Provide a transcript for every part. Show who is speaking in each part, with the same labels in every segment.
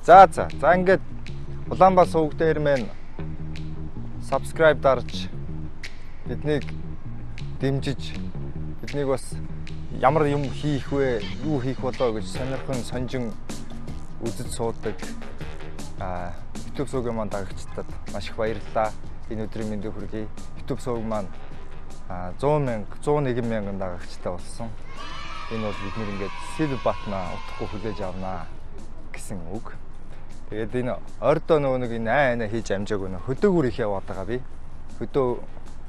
Speaker 1: За ингээд Улаанбаатар сувг дээр мэн subscribe дарж биднийг дэмжиж биднийг бас ямар юм хийх вэ, юу хийх болоо гэж сонирхон сонжин үзэж суудаг YouTube сувгийн маань дагагчдад маш их баярлалаа. Энэ өдрийн мэндийг хүргэе. YouTube сувг маань 101 мянган дагагчтай болсон. Энэ бол бид ингээд Silver Button утахгүй хүлээж авнаа гэсэн үг. Тэгээд энэ ордоо нэг энэ хийж амжаагүй хөдөөгөр их яваад байгаа би. Хөдөө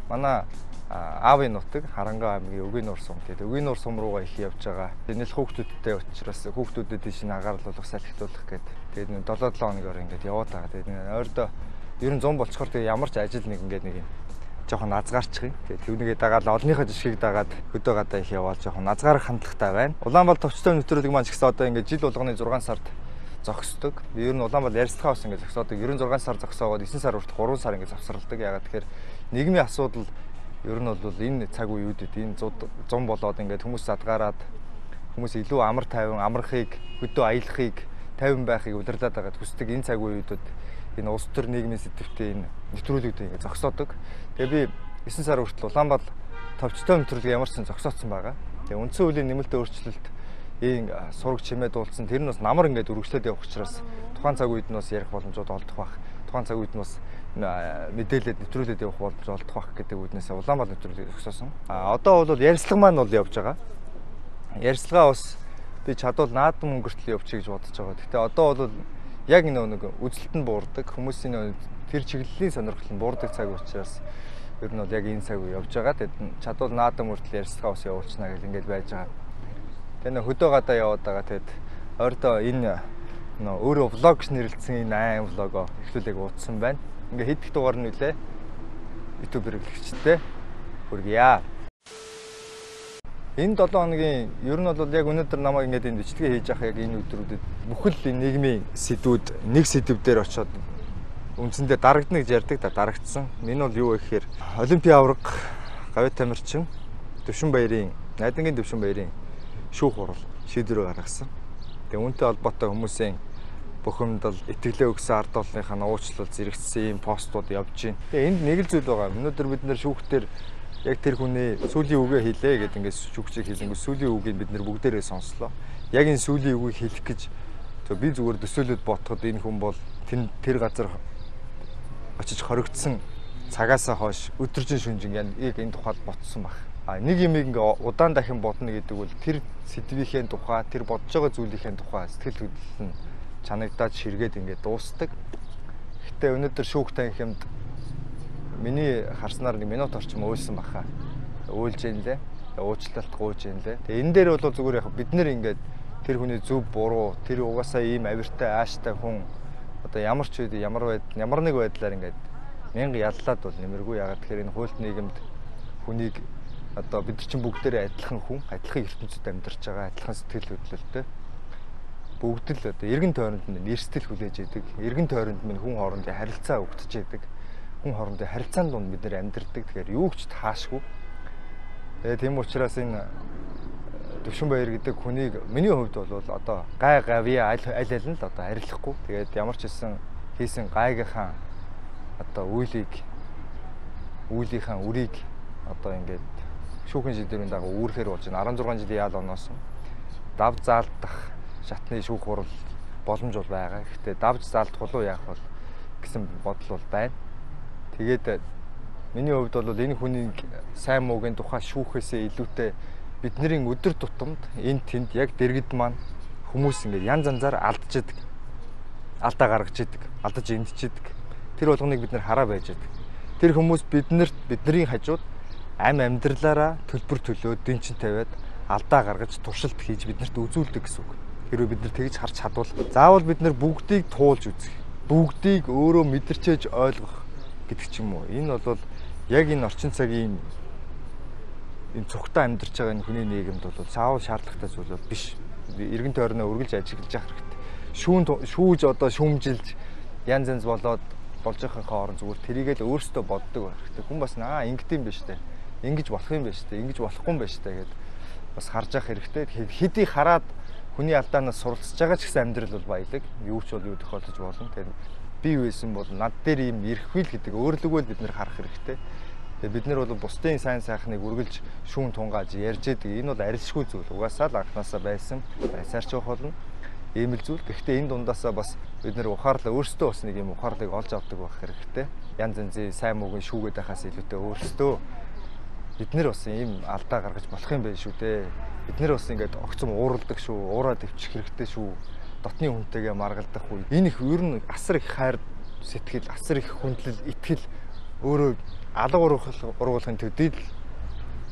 Speaker 1: манай аавын нутаг Харангаа аймгийн Үгийн нур сум. Тэгээд Үгийн нур сум руугаа их явж байгаа. Энэ л хүүхдүүдтэй учраас хүүхдүүдэд тийш агааруулах, салхитуулах гэдэг. Тэгээд 7-7 хоногоор ингээд яваад байгаа. Тэгээд энэ ордоо ер нь 100 болцохоор тэгээд ямар ч ажил нэг ингээд нэг юм жоохон азгаарчих юм. Тэгээд түүнийгээ дагаад олонныхоо жишгийг дагаад хөдөө гадаа их яваад жоохон азгаарах хандлагатай байна. Улаанбаатар товчтой нэвтрүүлэг маань ч гэсэн одоо ингээд жил болгоны 6 сард зогсдог. Ер нь Улаанбаатар ярилцлага бас ингээд зогсоодог. 96 сар зогсоогоод 9 сар хүртэл 3 сар ингээд завсралдаг. Ягаад тэгэхээр нийгмийн асуудал ер нь бол энэ цаг үеүүдэд энэ 100 болоод ингээд хүмүүс задгаараад хүмүүс илүү амар тайван амархыг, хөдөө аялахыг, тайван байхыг удирдах байгаад хүсдэг энэ цаг үеүүдэд энэ улс төр нийгмийн сэдвтэй энэ нэвтрүүлэгүүд ингээд зогсоодог. Тэгээ би 9 сар хүртэл Улаанбаатар товчтой нэвтрүүлэг ямар ч зогсоодсон байгаа. Тэгээ үндсэн хуулийн нэмэлтийн өөрчлөлт сураг чимээ дуулсан. Тэр нь бас намар ингээд өргөжлөд явах учраас тухайн цаг үед нь бас ярих боломжууд олдох байх. Тухайн цаг үед нь бас мэдээлэл нэвтрүүлээд явах боломж олдох байх гэдэг үднээс Улаанбаатар нэвтрүүлэг зогсоосон. Одоо бол ярилцлага маань бол явж байгаа. Ярилцлага бас би чадвал наадам өнгөртөл явуучих гэж бодож байгаа. Гэхдээ одоо бол яг нэг үзэлт нь буурдаг. Хүмүүсийн тэр чиглэлийн сонирхол нь буурдаг цаг учраас ер нь бол яг энэ цаг үе явж байгаа. Тэгээд чадвал наадам өнгөртөл ярилцлага бас явуулчихна гэж ингээд байж байгаа. Тэгээ хөдөө гадаа яваад байгаа. Тэгэд ордоо энэ өөрөө влог гэж нэрлэсэн энэ айн влогоо эхлүүлэг уудсан байна. Ингээ хэд их дугаар нь үлээ YouTube хэрэглэгчтэй хүргье. Энэ 7 хоногийн ер нь бол яг өнөөдөр намайг ингээд энэ бичлэгээ хийж явах яг энэ өдрүүдэд бүхэл энэ нийгмийн сэдвүүд нэг сэдв дээр очиод үндсэндээ дарагдана гэж ярьдаг та дарагдсан. Энэ бол юу вэ гэхээр Олимпийн аварга Гавьяа Тамирчин Дэвшин Найдангийн Дэвшин баярын шүүх хурал шийдвэр гаргасан. Тэгээ үүнтэй холбоотой хүмүүсийн бухимдал, итгэлээ өгсөн ард олонныхаа уучлал зэрэгцсэн ийм постууд явж байна. Тэгээ энд нэг л зүйл байгаа. Өнөөдөр бид нэр шүүхтэр яг тэр хүний сүүлийн үгээ хэлээ гэдэг ингээд шүүгчийг хэлэнгүүт сүүлийн үгийг бид нэр бүгдээрээ сонслоо. Яг энэ сүүлийн үгийг хэлэх гэж би зүгээр төсөөлөд ботход энэ хүн бол тэр газар очиж хоригдсон цагаасаа хойш өдөржин шүнжин яг энэ тухайд ботсон баг. Нэг юм ингээ удаан дахин бодно гэдэг бол тэр сэдвийнхээ тухай, тэр бодож байгаа зүйлийнхээ тухай сэтгэл хөдлөл нь чанагдаад ширгээд ингээ дуустдаг. Гэтэ өнөөдөр шүүх танхимд миний харснаар 1 минут орчим уйлсан баха. Уйлж юм лээ. Уучлалт гуйж юм лээ. Тэгээ энэ дээр бол зүгээр яг бид нэр ингээ тэр хүний зөв буруу, тэр угаасаа ийм авиртай ааштай хүн одоо ямар ч үед ямар нэг байдлаар ингээ мянга яллаад бол нэмэргүй. Ягаад тэгэхээр энэ хуульт нийгэмд хүнийг одоо бид нар чинь бүгдээрээ адилхан хүн, адилхан ертөнцид амьдарч байгаа, адилхан сэтгэл хөдлөлттэй. Бүгд л одоо эргэн тойронд нь нэрстэл хүлээж яадаг, эргэн тойронд минь хүн хоорондын харилцаа өгдөж яадаг. Хүн хоорондын харилцаанд дунд бид нар амьдардаг. Тэгэхээр юу ч таашгүй. Тэгээ тийм учраас энэ Дэвшин баяр гэдэг хүнийг миний хувьд бол одоо гавьяа аль нь л одоо арилахгүй. Тэгээд ямар ч хэлсэн хийсэн гайгийнхаа одоо үйлийнхаа үрийг одоо ингээд шүүхийн шийдвэрийн дагуу үүрхээр болж байна. 16 жилийн ял оноос дав заалдах шатны шүүх хурал боломж бол байгаа. Гэхдээ давж заалдах уу яах бол гэсэн бодол бол байна. Тэгээд миний хувьд бол энэ хүний сайн муугийн тухай шүүхээсээ илүүтэй бидний өдөр тутамд энэ тэнд яг дэргэд маань хүмүүс ингээд янз янзаар алдаж идэг. Алдаа гаргаж идэг, алдаж эндчидэг. Тэр болгоныг бид нэр хараа байж идэг. Тэр хүмүүс бидний хажууд амьдралаараа төлбөр төлөөд дэнчин тавиад алдаа гаргаж туршилт хийж биднэрт үзүүлдэг гэсэн үг. Хэрвээ бид нар тэгж харж чадвал заавал бид нар бүгдийг туулж үзэх, бүгдийг өөрөө мэдэрчээж ойлгох гэдэг ч юм уу. Энэ бол яг энэ орчин цагийн энэ цогтой амьдарч байгаа энэ хүний нийгэмд бол заавал шаардлагатай зүйл бол биш. Эргэн тойрноо үргэлж ажиглаж явах хэрэгтэй. Шүүж одоо шүүмжилж янз болоод болж байхын хооронд зүгээр тэрийгээ л өөрсдөө боддог байх хэрэгтэй. Хүн бас ингэдэм биш үү? ингэж болох юм байна шүү дээ. Ингэж болохгүй юм байна шүү дээ гэд бас харж явах хэрэгтэй. Хэдий хараад хүний алдаанаас суралцж байгаа ч гэсэн амьдрал бол баялаг. Юу ч бол юу тохиолдож болно. Тэгэхээр би юу байсан бол над дээр ийм ирэхгүй л гэдэг өөрлөгөө л бид нэр харах хэрэгтэй. Тэгээ бид нар бол бусдын сайн сайхныг үргэлж шүүн тунгааж ярьж байдаг. Энэ бол арилшгүй зүйл. Угаасаа л анханасаа байсан. Байсаарч явах болно. Ийм л зүйл. Гэхдээ энэ дундаасаа бас бид нэр ухаарлаа өөрсдөө бас нэг юм ухаарлыг олж авдаг байх хэрэгтэй. Янз янзын сайн муугийн шүүгээд байхаас илүүтэй өөрсдөө бид нэр бас ийм алдаа гаргаж болох юм байна шүү дээ. Бид нэр бас ингээд огцом ууралдаг шүү. Уураад өвчих хэрэгтэй шүү. Дотны хүнтэйгээ маргалдах үе. Энэ их ер нь асар их хайр сэтгэл, асар их хүндлэл, итгэл өөрөө алга ургуулгын төдийл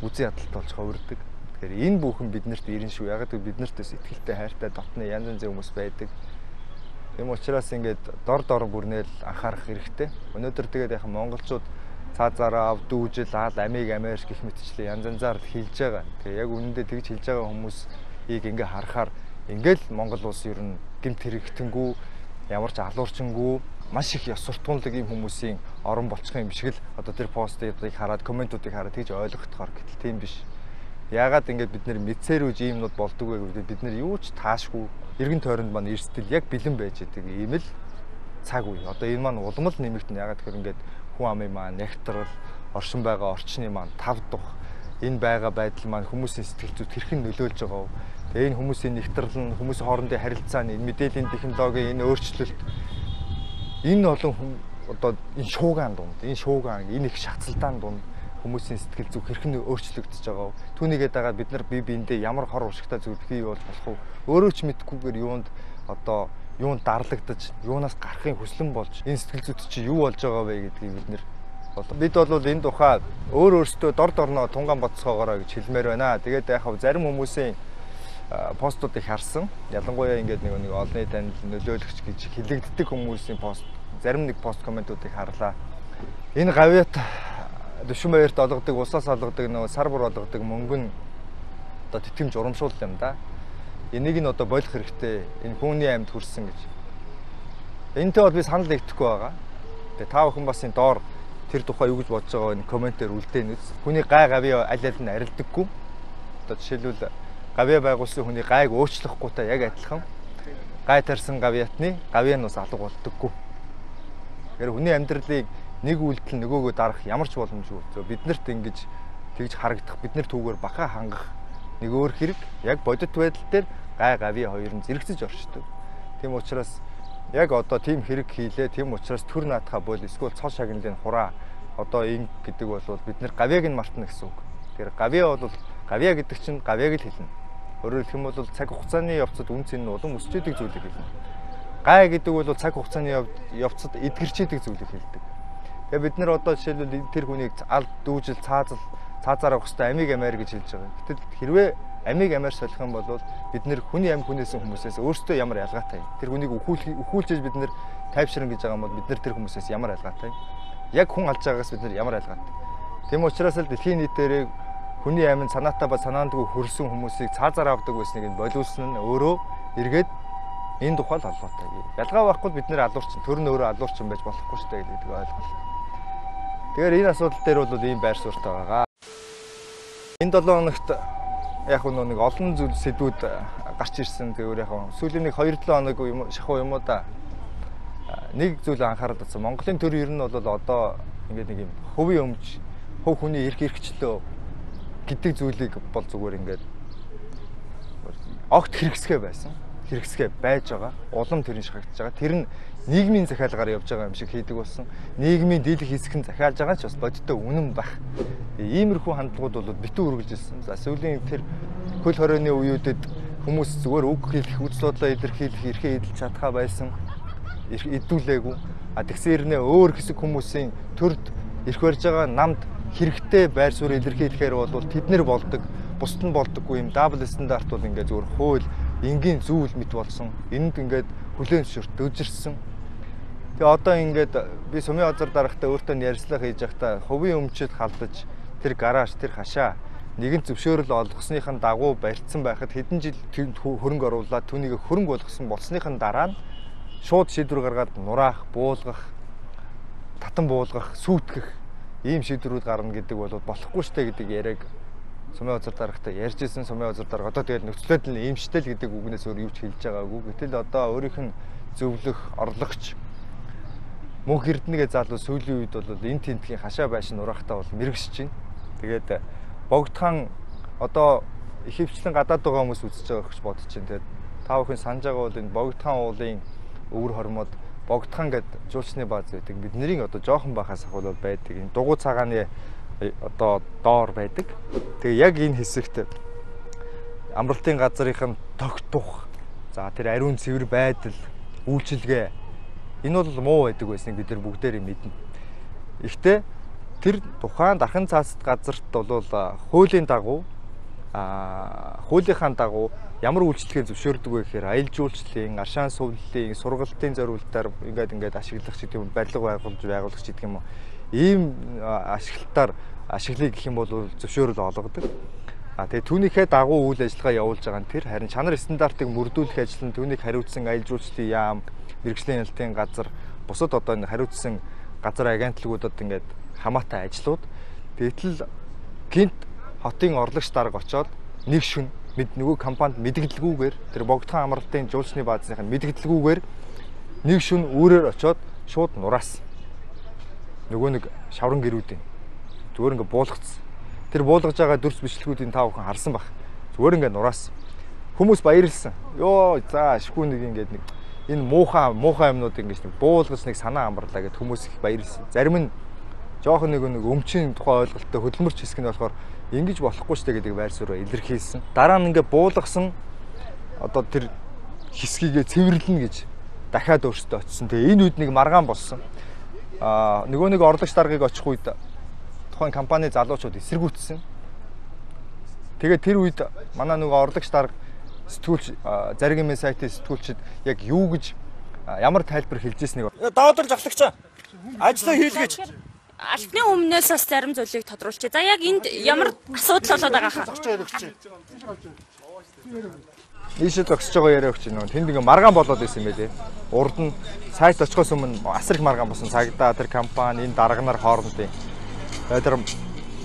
Speaker 1: үзэн ядалт болж хувирдаг. Тэгэхээр энэ бүхэн биднэрт ирэн шүү. Яг гэвэл биднэртээс итгэлтэй хайртай дотны янз янзын хүмүүс байдаг. Тийм учраас ингээд дор бүрнээл анхаарах хэрэгтэй. Өнөөдөр тэгээд яхан монголчууд цаазаараа дүүжил аал амиг Америк гэх мэтчлээ янз янзаар хэлж байгаа. Тэгээ яг үнэндээ тэгж хэлж байгаа хүмүүсийг ингээ харахаар ингээл Монгол улс ер нь гэмт хэрэгтэнгүү ямар ч алуурчингүй маш их ёс суртахуунлаг юм хүмүүсийн орон болчих юм шиг л одоо тэр постуудыг хараад комментуудыг хараад тэгж ойлгохдохоор гэтэл тийм биш. Яагаад ингээд бид нэр мэдсээр үж юмнууд болдог вэ гэвэл бид нэр юу ч таашгүй эргэн тойронд маань эрсдэл яг бэлэн байж байгаа ийм л цаг үе. Одоо энэ маань уламл нэмэгдэн яагаад гэхээр ингээд хүн амын маань нягтрал оршин байгаа орчны маань тав дух энэ байгаа байдал маань хүмүүсийн сэтгэл зүйд хэрхэн нөлөөлж байгаа вэ? Тэгээ энэ хүмүүсийн нягтрал нь хүмүүсийн хоорондын харилцааны энэ мэдээллийн технологийн энэ өөрчлөлт энэ олон одоо энэ шуугаан дунд энэ их шаталдаан дунд хүмүүсийн сэтгэл зүй хэрхэн өөрчлөгдөж байгаа вэ? Түүнийгээ дагаад бид нар бие биендээ ямар хор уршигтай зүйл бий болж болох вэ? Өөрөө ч мэдхгүйгээр юунд дарлагдаж, юунаас гарахын хүслэн болж энэ сэтгэл зүйд чи юу болж байгаа вэ гэдгийг бид бол энэ тухай өөрөөсөө дор дорноо тунгаан боцоогоорой гэж хэлмээр байна. Тэгээд яг зарим хүмүүсийн постуудыг харсан. Ялангуяа ингээд нэг олонний танил нөлөөлөгч гэж хэлэгддэг хүмүүсийн пост, зарим нэг пост комментуудыг харлаа. Энэ гавьяат Дэвшин баярт олгодог, улсаас олгодог, сар бүр олгодог мөнгө нь одоо тэтгэмж урамшуул юм да. Энийг нь одоо болох хэрэгтэй. Энэ хүний амьд хүрсэн гэж. Энэтэй бол би санал нэгдэхгүй байгаа. Тэгээ та бүхэн бас энэ доор тэр тухай юу гэж бодож байгаа вэ? Комментээр үлдээнэ. Хүний гай гавьяа аль аль нь арилдаггүй. Одоо жишээлбэл гавьяа байгуулсан хүний гайг өөрчлөхгүйтэй яг адилхан. Гай тарьсан гавьяатны гавьяа нь бас алга болдоггүй. Тэгэхээр хүний амьдралыг нэг үйлдэл нөгөөгөө дарах ямар ч боломжгүй. Биднэрт ингэж тэгж харагдах, биднэр түүгээр баха хангах нэг өөр хэрэг яг бодит байдал дээр гай гавьяа хоёр нь зэрэгцэж оршдог. Тийм учраас яг одоо тийм хэрэг хийлээ. Тийм учраас төр наатахаа бол эсвэл цол шагналын хураа одоо ин гэдэг бол бид нэр гавьяаг нь мартна гэсэн үг. Тэгэхээр гавьяа бол гавьяа гэдэг чинь гавьяаг л хэлнэ. Өөрөөр хэлэх юм бол цаг хугацааны явцад үнцэн нь улам өсчээдэг зүйлийг хэлнэ. Гай гэдэг бол цаг хугацааны явцад эдгэрчээдэг зүйлийг хэлдэг. Тэгээ бид нар одоо жишээлбэл тэр хүнийг алд дүүжил цаазаар авах хэвээр амиг амиар гэж хэлж байгаа. Гэтэл хэрвээ амиг амиар солих юм бол бид нэр хүний амь хүнээсэн хүмүүсээс өөрсдөө ямар ялгаатай. Тэр хүнийг өхүүлчээж бид нэр тайвширна гэж байгаа юм бол бид нэр тэр хүмүүсээс ямар ялгаатай. Яг хүн алж байгаагаас бид нэр ямар ялгаатай. Тэм учраас л дэлхийн нийтээрээ хүний аминд санаатай ба санаандгүй хөрсөн хүмүүсийг цаазаар авдаг байсныг нь болиулсан нь өөрөө эргээд энэ тухай л холбоотой. Ялгаа байхгүй бид нэр алуурчин, төр нь өөрөө алуурчин байж болохгүй шүү дээ гэдэг ойлголоо. Тэгэхээр энэ асуудал дээр бол ийм байр суурьтай байгаа. Энэ 7 хоногт яг нэг олон зүйл сэдвүүд гарч ирсэн. Тэгэхээр яг сүүлийн нэг 2-7 хоног шахуу юм уу да. Нэг зүйл анхаарал татсан. Монголын төр ер нь бол одоо ингээд нэг юм хувийн өмч, хөв хүний эрх хэрэгчлөө гэдэг зүйлийг бол зүгээр ингээд огт хэрэгсгээ байсан. Хэрэгсгээ байж байгаа. Улам тэрэн шахагдж байгаа. Тэр нь нийгмийн захиалгаар явж байгаа юм шиг хийдэг болсон. Нийгмийн дийлэх хэсэг нь захиалж байгаа ч бас бодиттой үнэн байх. Иймэрхүү хандлагууд бол битүү үргэлжилсэн. За сүүлийн тэр хөл хорионы үеүүдэд хүмүүс зүгээр үг хэлэх, үйл судлаа илэрхийлэх эрхээ эдэлж чадхаа байсан. Эдүүлээгүй. Тэгсэн хэрнээ өөр хэсэг хүмүүсийн төрд эрх барьж байгаа намд хэрэгтэй байр суурь илэрхийлэхээр бол тэд нэр болдог. Бусд нь болдоггүй юм дабл стандарт бол ингээд зүгээр хууль энгийн зүйл мэт болсон. Энд ингээд хүлээн зөвшөөрт дөжирсэн. Тэгээ одоо ингээд би сумын газар дарагтай өөртөө ярьслага хийж байхдаа хувийн өмчөд халдаж тэр гараж тэр хашаа нэгэн зөвшөөрөл олгосныхын дагуу барьцсан байхад хэдэн жил хөрөнгө оруулаад түүнийг хөрөнгө болгосон болсныхын дараа нь шууд шийдвэр гаргаад нураах, буулгах, татан буулгах, сүйтгэх ийм шийдвэрүүд гарна гэдэг бол болохгүй штэ гэдэг яриаг Сумын Озар дарагтай ярьж исэн. Сумын Озар дарга одоо тэгээд нөхцөлөд нь иймштэл гэдэг үгнээс өөр юу ч хэлж байгаагүй. Гэтэл одоо өөрийнх нь зөвлөх, орлогч мөнх эрдэнэгээ залуу сүүлийн үед бол энэ тентгийн хашаа байшин нураахтаа бол мэрэгшиж байна. Тэгээд богдхан одоо ихэвчлэн гадаад байгаа хүмүүс үзэж байгаа гэж бодож байна. Тэгээд та бүхэн санаж байгаа бол энэ богдхан уулын өвөр хормоод богдхан гэдэг жуулчны бааз байдаг. Бидний одоо жоохон бахаас ахвал байдаг. Энэ дугуй цагааны одоо доор байдаг. Тэгээ яг энэ хэсэгт амралтын газрынхын тогтох, за тэр ариун цэвэр байдал, үйлчилгээ энэ бол муу байдаг байсныг бид нар бүгдээрээ мэднэ. Гэхдээ тэр тухайн дархан цаасд газарт бол хуулийн дагуу хуулийнхаа дагуу ямар үйлчлэгээ зөвшөөрдөг вэ гэхээр аялал жуулчлалын, аршаан сувллын, сургалтын зориултаар ингээд ашиглах гэдэг юм, барилга байгуулагч гэдэг юм уу. Ийм ашиглалтаар ашиглая гэх юм бол зөвшөөрөл олгодог. Тэгээ түүнийхээ дагуу үйл ажиллагаа явуулж байгаа нь тэр харин чанар стандартыг мөрдүүлэх ажил нь түүнийг хариуцсан аялал жуулчлалын яам, мэрэгжлийн ялтын газар, бусад одоо энэ хариуцсан газар агентлагуудад ингээд хамаатай ажлууд. Тэгтэл гинт хотын орлогч дарга очоод нэг шүн нөгөө компанид мэдгэлгүйгээр тэр богдхан амралтын жуулчны баазынхаа мэдгэлгүйгээр нэг шүн өөрөөр очоод шууд нураас. Нөгөө нэг шавран гэрүүдийн зүгээр ингээ буулгацсан. Тэр буулгаж байгаа дүрс бичлэгүүдийн тав хүн харсан баг. Зүгээр ингээ нураас. Хүмүүс баярлсан. Йоо за шгүй нэг ингээд нэг энэ муухай юмнууд ингэж нэг буулгаж нэг санаа амбарлаа гэд хүмүүс их баярлсан. Зарим нь жоохон нэг өмчийн тухай ойлголттой хөдөлмөрч хэсэг нь болохоор ингэж болохгүй штэ гэдэг байр суурь илэрхийлсэн. Дараа нь ингээ буулгасан одоо тэр хэсгийгээ цэвэрлэнэ гэж дахиад өөртөө очисон. Тэгээ энэ үед нэг маргаан болсон. Нөгөө нэг орлогч даргаыг очих үед тухайн компани залуучууд эсэргүүцсэн. Тэгээ тэр үед манай нөгөө орлогч дарга сэтгүүлч зарим юм сайтын сэтгүүлчид яг юу гэж ямар тайлбар хэлж ирснийг даваадар жаглагч ажлаа хийлгэж
Speaker 2: албаны өмнөөс бас зарим зүйлийг тодруулчих. За яг энд ямар асуудал болоод байгаа хаа?
Speaker 1: Ийшээ зогсож байгаа яриа өгч байна. Тэнд ингээ маргаан болоод исэн юм байлээ. Урд нь сайт очихоос өмнө асар их маргаан болсон. Цагдаа тэр компани энэ дарга нар хоорондын тэр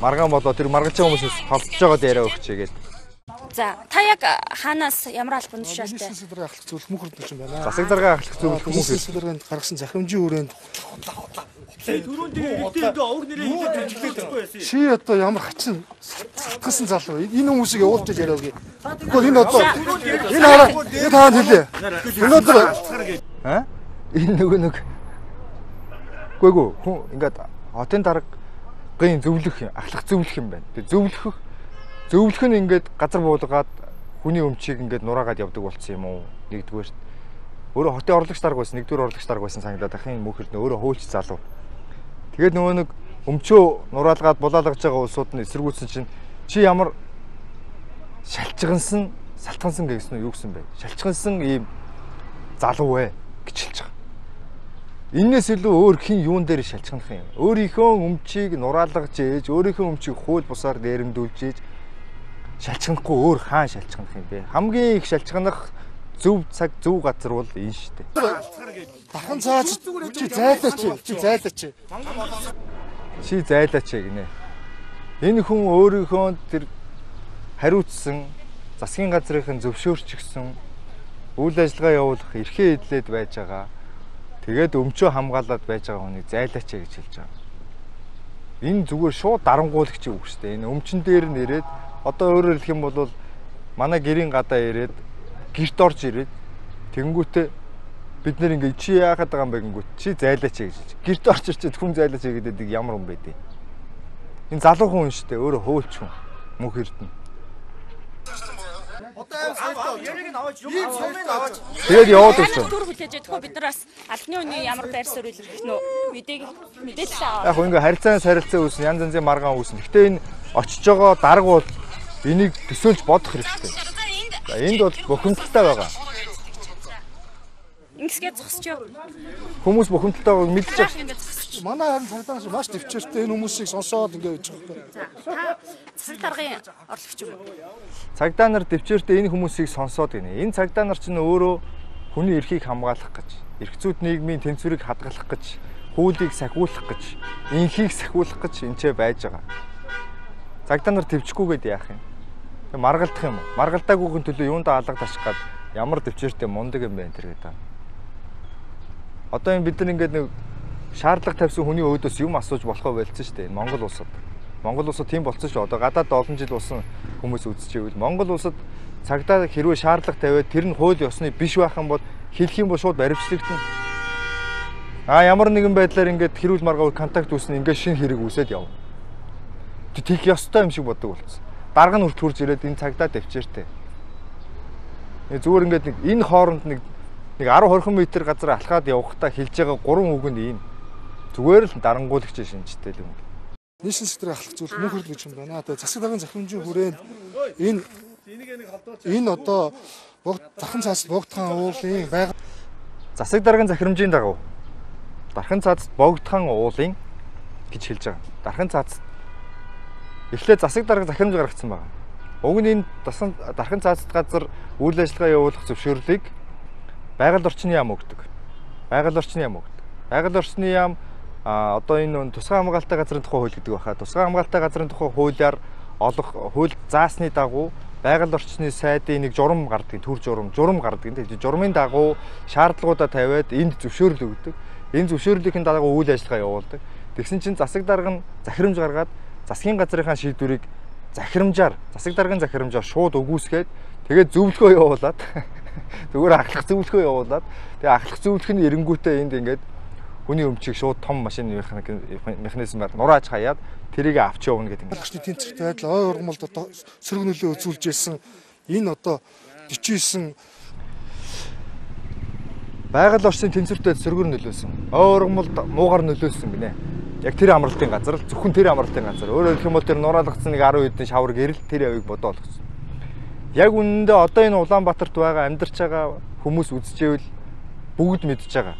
Speaker 1: маргаан болоод тэр маргалж байгаа хүмүүсээс холдож байгаад яриа өгчээ гээд.
Speaker 2: За та яг хаанаас ямар албан тушаалтай?
Speaker 3: Засаг дарга ахлах зөвлөх мөнх эрдэнэ юм байна.
Speaker 1: Засаг дарга ахлах зөвлөх мөнх
Speaker 3: засаг дарганд гаргасан захимжийн хүрээнд
Speaker 4: түрүүнд ингээ уур нэрээ хэлээгүй байсан.
Speaker 3: Чи одоо ямар хачин сатгсан залуу энэ хүмүүсийг явуулж яриа өгье. Тэгвэл энэ одоо энэ хараа энэ таанд хэлээ. Өнөөдөр
Speaker 1: энэ нөгөө нэг гүйгүй хүн ингээд хотын даргын зөвлөх юм, ахлах зөвлөх юм байна. Тэгээ зөвлөх нь ингээд газар буулгаад хүний өмчийг ингээд нураагаад явдаг болсон юм уу? Нэгдүгээр. Өөрөө хотын орлогч дарга байсан, нэгдүгээр орлогч дарга байсан санагдаад ахын мөнхөрд өөрөө хуульч залуу. Тэгээд нөгөө нэг өмчөө нураалгаад булаалгаж байгаа улсууд нь эсэргүүцсэн чинь чи ямар шалчгансан, салтгансан гэсэн нь юу гэсэн бэ? Шалчгансан ийм залуу вэ гэж хэлж байгаа. Иннээс илүү өөр хин юун дээр шалчганах юм? Өөрийнхөө өмчийг нураалгаж ээж, өөрийнхөө өмчийг хууль бусаар дээрэмдүүлж ээж шалчганахгүй өөр хаан шалчганах юм бэ? Хамгийн их шалчганах зөв цаг зөв газар бол энэ шүү дээ.
Speaker 3: дахан цааш чи зайлаач.
Speaker 1: Чи зайлаач гинэ. Энэ хүн өөрийнхөө тэр хариуцсан засгийн газрын зөвшөөрчихсөн үйл ажиллагаа явуулах эрхээ эдлээд байж байгаа. Тэгээд өмчөө хамгаалаад байж байгаа хүнийг зайлаач гэж хэлж байгаа. Энэ зүгээр шууд дарангуулагч үг шүү дээ. Энэ өмчн дээр нэрээд одоо өөрөөр хэлэх юм бол манай гэрийн гадаа ирээд гэрт орж ирээд тэгэнгүүтээ бид нэр ингээ чи яахад байгаа юм бэ гингүүт чи зайлаач гэж хэлж. Гэрт орж ирчихэд хүн зайлаач гэдэг ямар хүн бэ дээ. Энэ залуу хүн шүү дээ. Өөрөө хуульч хүн. Мөнх эрдэнэ. Тэгээд яваад өгсөн.
Speaker 2: Түр хүлээж өгөхгүй бид нар бас албаны үний ямар байр суурь илэрхэх нөө мэдээлэл аваа.
Speaker 1: Яг ингээ харилцааны сарилцаа үүснэ, янз янзын маргаан үүснэ. Гэхдээ энэ очиж байгаа дарга бол энийг төсөөлж бодох хэрэгтэй. За энд бол бухимдалтай байгаа.
Speaker 2: Ингэсгээ зогсож яв.
Speaker 1: Хүмүүс бухимдалтай байгааг мэдж байгаа.
Speaker 3: Манай харин цагдаа нар маш төвчээртэй энэ хүмүүсийг сонсоод ингээ байж байгаа.
Speaker 2: Та засаг даргын орлогч юм уу?
Speaker 1: Цагдаа нар төвчээртэй энэ хүмүүсийг сонсоод гинэ. Энэ цагдаа нар ч өөрөө хүний эрхийг хамгаалах гэж, эрх зүйд нийгмийн тэнцвэрийг хадгалах гэж, хуулийг сахиулах гэж, инхийг сахиулах гэж энчээ байж байгаа. Цагдаа нар төвчгүйгээд яах юм? Маргалдах юм уу? Маргалдаагүйгийн төлөө юундаа алга таших гад ямар төвчээртэй мундаг юм бэ энэ гэдэг. Одоо энэ бид нар ингээд нэг шаардлага тавьсан хүний өөдөөс юм асууж болохоо байлцсан шүү дээ. Монгол улсад. Монгол улсад тийм болцсон шүү. Одоо гадаад олон жил болсон хүмүүс үзчихвэл Монгол улсад цагдаа хэрвээ шаардлага тавиад тэр нь хууль ёсны биш байх юм бол хэлэх юм бол шууд баримтлагдана. Ямар нэгэн байдлаар ингээд хэрүүл маргаа контакт үүснэ ингээд шинэ хэрэг үүсээд яв. Тэг ёстой юм шиг боддог болсон. Дарга нь хүртэл хурж ирээд энэ цагдаа тавьчээртэй. Зүгээр ингээд нэг энэ хооронд нэг 10-20 м газар алхаад явахдаа хэлж байгаа 3 үг нь ийм. Зүгээр л дарангуулагч шинжтэй л юм.
Speaker 3: Нийслэл секторын ахлах зүйл мөнхөрл гэж юм байна. Одоо засаг даргын захирамжийн хүрээнд энэ одоо дархан цаас богдхан уулын байгаль
Speaker 1: засаг даргын захирамжийн дагуу дархан цаас богдхан уулын гэж хэлж байгаа. Дархан цаас эхлээд засаг дарга захирамж гаргацсан байна. Уг нь энэ дархан цаацд газар үйл ажиллагаа явуулах зөвшөөрлийг байгаль орчны яам өгдөг. Байгаль орчны яам өгдөг. Байгаль орчны яам одоо энэ тусгай хамгаалалттай газрын тухай хууль гэдэг баха. Тусгай хамгаалалттай газрын тухай хуулиар олох хууль заасны дагуу байгаль орчны сайдын нэг журам гардаг, төр журам гардаг. Тэгээд журмын дагуу шаардлагуудаа тавиад энд зөвшөөрөл өгдөг. Энэ зөвшөөрлийнхэн дагуу үйл ажиллагаа явуулдаг. Тэгсэн чинь засаг дарга нь захирамж гаргаад засгийн газрынхаа шийдвэрийг засаг даргын захирамжаар шууд өгүүлсгээд тэгээд зөвлөгөө явуулаад зүгээр ахлах зөвлөгөө явуулаад тэгээд ахлах зөвлөх нь эренгүүтээ энд ингээд хүний өмчийг шууд том машин механизмаар нурааж хаяад тэрийг авч явна гэдэг.
Speaker 3: Багшны тэнцвэрт байдал ой ургамалд одоо сөрөг нөлөө үзүүлж ирсэн энэ одоо 49
Speaker 1: байгаль орчны тэнцвэрт сөргөр нөлөөсөн. Ой ургамалд муугар нөлөөсөн гинэ. Яг тэр амралтын газар л зөвхөн тэр амралтын газар. Өөрөөр хэлэх юм бол тэр нураалгацсан нэг 10 хэдэн шавар гэрэл тэр явыг бодоо олгосон. Яг үнэндээ одоо энэ Улаанбаатарт байгаа амьдарч байгаа хүмүүс үзчихвэл бүгд мэдж байгаа.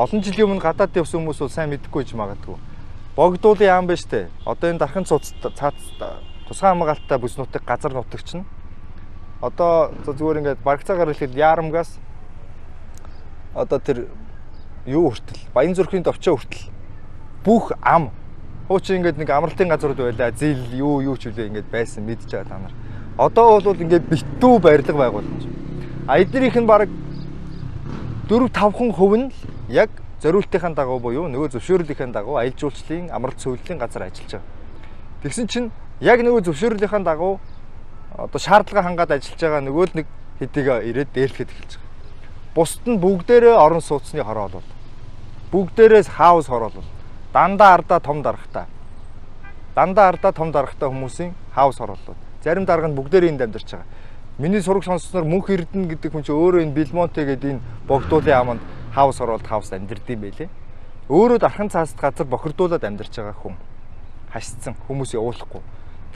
Speaker 1: Олон жилийн өмнө гадаад явсан хүмүүс бол сайн мэдэхгүй ч магадгүй. Богдуулын яам байна штэ. Одоо энэ дархан цац тусгай хамгаалалттай бүс нутаг газар нутагч нь одоо зүгээр ингээд барагцаагаар хэлэхэд Яарамгаас одоо тэр юу хүртэл Баян зүрхийн товчоо хүртэл бүх ам хуучин ингээд нэг амралтын газрууд байлаа. Зил юу ч үлээ ингээд байсан мэдж байгаа та нар. Одоо бол ингээд битүү барилга байгуулж. Эднэрийнх нь баг 4-5% нь яг зориултынхаа дагуу буюу нөгөө зөвшөөрлийнхээ дагуу аялал жуулчлалын амралт сувиллын газар ажиллаж байгаа. Тэгсэн чинь яг нөгөө зөвшөөрлийнхээ дагуу одоо шаардлага хангаад ажиллаж байгаа нөгөө л нэг хэдийг ирээд дээрлэхэд эхэлж байгаа. Бусд нь бүгдээрээ орон сууцны хороо бол. Бүгдээрээс хаус хороо бол. Дандаа ардаа том дарахтай хүмүүсийн хаус хорооллууд. Зарим дарга нь бүгдээрээ энд амьдарч байгаа. Миний сураг сонссноор Мөнх Эрдэнэ гэдэг хүн чинь өөрөө энэ Белмонте гэдэг энэ богдуулын аманд хаус хороолт хаус амьдард юм байлээ. Өөрөө дархан цаасд газар бохирдуулаад амьдарч байгаа хүн. Хашцсан хүмүүс явуулахгүй.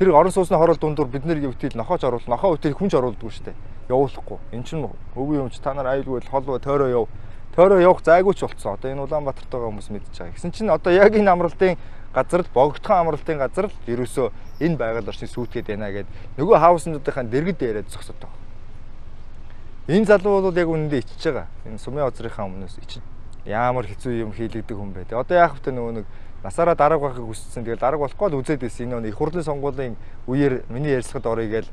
Speaker 1: Тэр орон сууцны хороолт дундуур бид нэр өвтөл нохооч оруулах, нохоо өвтөл хүнч оруулдаг шүү дээ. Явуулахгүй. Эн чинь өвөө юмч та нар аюулгүй холбоо тойроо яв. Тойроо явах зайгүй ч болцсон. Одоо энэ Улаанбаатарт байгаа хүмүүс мэдж байгаа. Гэсэн чинь одоо яг энэ амралтын газар л богдхон амралтын газар л ерөөсөө энэ байгаль орчны сүйтгэд байна гэд нөгөө хауснуудынхаа дэргэд яриад зогсоод байгаа. Энэ залуу бол яг үнэндээ ичж байгаа. Энэ сумын озрынхаа өмнөөс ичж ямар хэцүү юм хийлэгдэг хүн бай. Одоо яах вэ нөгөө нэг насаараа дарга байхыг хүссэн. Тэгэл дарга болохгүй л үзээд байсан. Энэ их хурлын сонгуулийн үеэр миний ярьцлагад орё гээл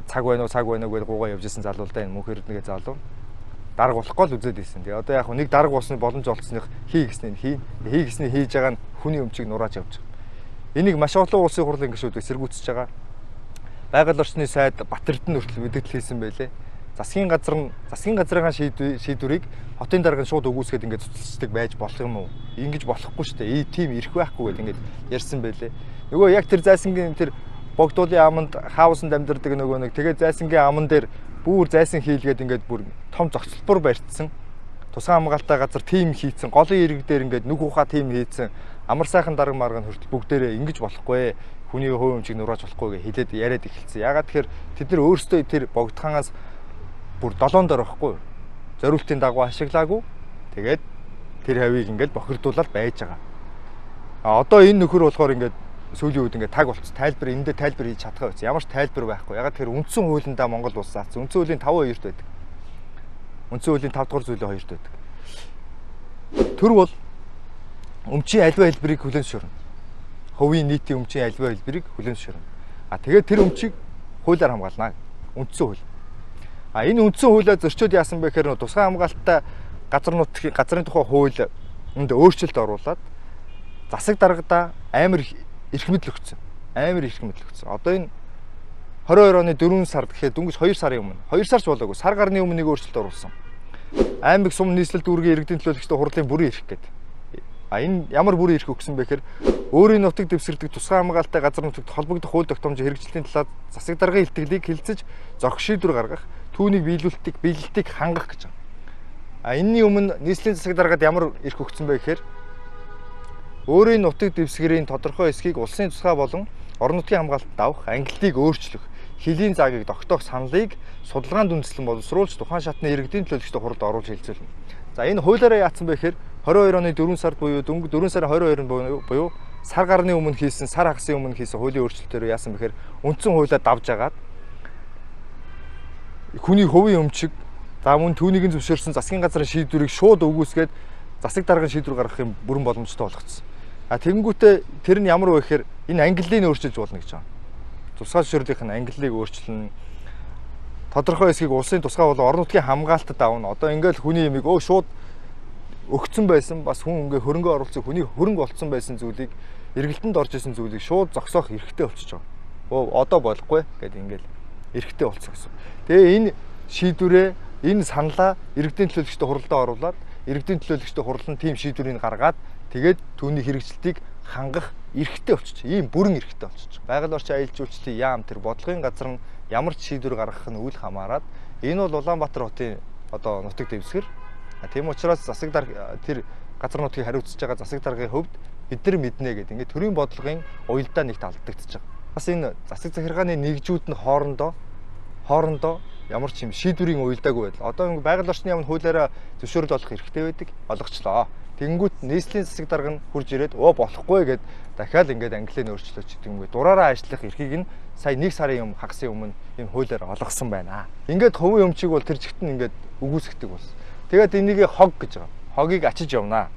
Speaker 1: цаг байна уу гэж гуугаа явж исэн залуу л да энэ Мөнх Эрдэнэ залуу. Дарга болохгүй л үзээд байсан. Тэгээ одоо яг нэг дарга болсны боломж олцсных хий гэсний хийж байгаа нь хүний өмчийг нурааж явж байгаа. Энийг маш олон улсын хурлын гишүүдийг сэргүүцэж байгаа. Байгаль орчны сайд Бат Эрдэнэ хүртэл мэдээлэл хийсэн байлээ. Засгийн газрынхаа шийдвэрийг хотын дарга нь шууд өгүүлсгээд ингээд цуцлцдаг байж болох юм уу? Ингэж болохгүй шүү дээ. Тийм ирэх байхгүй гэдэг ингээд ярьсан байлээ. Нөгөө яг тэр зайсангийн тэр богдуулын аманд хаусанд амьдардаг нөгөө нэг тэгээд зайсангийн аман дээр бүр зайсан хийлгээд ингээд бүр том зохицолбор барьцсан. Тусгай хамгаалалттай газар тим хийцэн, голын ирэг дээр ингээд нүг ухаа тим хийцэн. Амар сайхан дарга марга хүртэл бүгдээрээ ингэж болохгүй. Хүний хувь өмчийг нурааж болохгүй гэж хэлээд яриад эхэлсэн. Ягаад тэгэхээр тэд нар өөрсдөө тэр богдхаанаас бүр 7 дор байхгүй. Зориултын дагуу ашиглаагүй. Тэгээд тэр хавийг ингээд бохирдуулаад байж байгаа. Одоо энэ нөхөр болохоор ингээд сүүлийн үед ингээд таг болц тайлбар эндээ тайлбар хийж чадхаа байсан. Ямар ч тайлбар байхгүй. Ягаад тэгэхээр үндсэн хуулиндаа Монгол улс заасан. Үндсэн хуулийн 5-2-т байдаг. Үндсэн хуулийн 5 дугаар зүйлийн 2-т байдаг. Тэр бол өмчийн альва хэлбэрийг хүлээн зөвшөөрнө. Хувийн нийтийн өмчийн альва хэлбэрийг хүлээн зөвшөөрнө. Тэгээд тэр өмчийг хуулиар хамгаална. Үндсэн хууль. Энэ үндсэн хуулиа зөрчөөд яасан бэ гэхээр тусгай хамгаалалттай газрын тухай хууль энд өөрчлөлт оруулаад засаг даргадаа амар эрх мэдэл өгсөн. Одоо энэ 22 оны 4 сард гэхэд дөнгөж 2 сарын өмнө 2 сарч болоогүй сар гарны өмнө нэг өөрчлөлт оруулсан. Аймаг сум нийслэл дүүргийн иргэдийн төлөөлөгчдийн хурлын бүрийн эрх гэдэг. Энэ ямар бүрийн эрх өгсөн бэ гэхээр өөрийн нутаг дэвсгэрдэг тусгай хамгаалалттай газар нутагт холбогдох хууль тогтоомжийн хэрэгжилтийн талаар засаг даргын илтгэлийг хилцэж зохих шийдвэр гаргах, түүнийг биелэлтийг хангах гэж байна. Энэний өмнө нийслэлийн засаг даргад ямар эрх өгсөн бэ гэхээр өөрийн нутаг дэвсгэрийн тодорхой хэсгийг улсын тусгай болон орон нутгийн хамгаалалтанд авах, ангиллыг өөрчлөх, хилийн заагийг тогтоох саналыг судалгаанд үндэслэн боловсруулж тухайн шатны иргэдийн төлөөлөгчдийн хуралд оруулж хэлцүүлнэ. За энэ хуулиараа яатсан бэ гэхээр 22 оны 4 сард буюу 4 сарын 22-нд буюу сар гарны өмнө хийсэн, сар хагасын өмнө хийсэн хуулийн өөрчлөлтөөр яасан бэхээр үндсэн хуулиа давж агаад хүний хувийн өмчиг за мөн түүнийг зөвшөөрсөн засгийн газрын шийдвэрийг шууд өгөөсгээд засаг даргын шийдвэр гаргахын бүрэн боломжтой болгоцсон. Тэгэнгүүтээ тэр нь ямар вэ гэхээр энэ ангиллыг өөрчилж болно гэж байна. Тусгай зөвшөөрлийнх нь ангиллыг өөрчилнө. Тодорхой хэсгийг улсын тусгай болон орон нутгийн хамгаалтад авна. Одоо ингээл хүний юмыг шууд өгцөн байсан бас хүн ингээ хөрөнгө оруулсан хүний хөрөнгө олцсон байсан зүйлийг эргэлтэнд орж исэн зүйлийг шууд зогсоох эрхтэй болчихж байгаа. Одоо болохгүй гэдэг ингээл эрхтэй болцсон гэсэн. Тэгээ энэ шийдвэрээ энэ саналаа иргэдийн төлөөлөгчдийн хуралдаа оруулаад иргэдийн төлөөлөгчдийн хурал нь тийм шийдвэрийг гаргаад тэгээд түүний хэрэгжилтийг хангах эрхтэй болчих. Ийм бүрэн эрхтэй болчих. Байгаль орчин аялал жуулчлалын яам тэр бодлогын газар нь ямар ч шийдвэр гаргах нь үл хамааран энэ бол Улаанбаатар хотын одоо нутаг дэвсгэр. Тийм учраас засаг дарга тэр газар нутгийг хариуцж байгаа засаг даргын хувьд бид нар мэднэ гэдэг. Ингээд төрийн бодлогын уялдаа нэгт алдагдчихж байгаа. Бас энэ засаг захиргааны нэгжүүд нь хоорондоо ямар ч юм шийдвэрийн уялдаагүй байдал. Одоо ингэ байгаль орчны яамд хуулиараа зөвшөөрөл олох хэрэгтэй байдаг. Олгочлоо. Тэнгүүт нийслэлийн засаг дарга нь хурж ирээд болохгүй гэд дахиад ингээд английн өөрчлөлт гэдэг юм. Дураараа ажиллах эрхийг нь сая 1 сарын хагасын өмнө энэ хуулиараа олгосон байна. Ингээд хувийн өмчийг бол тэр жигт нь ингээд үгүйсгдэг болсон. Тэгээд энийг хог гэж байгаа. Хогийг ачиж явнаа.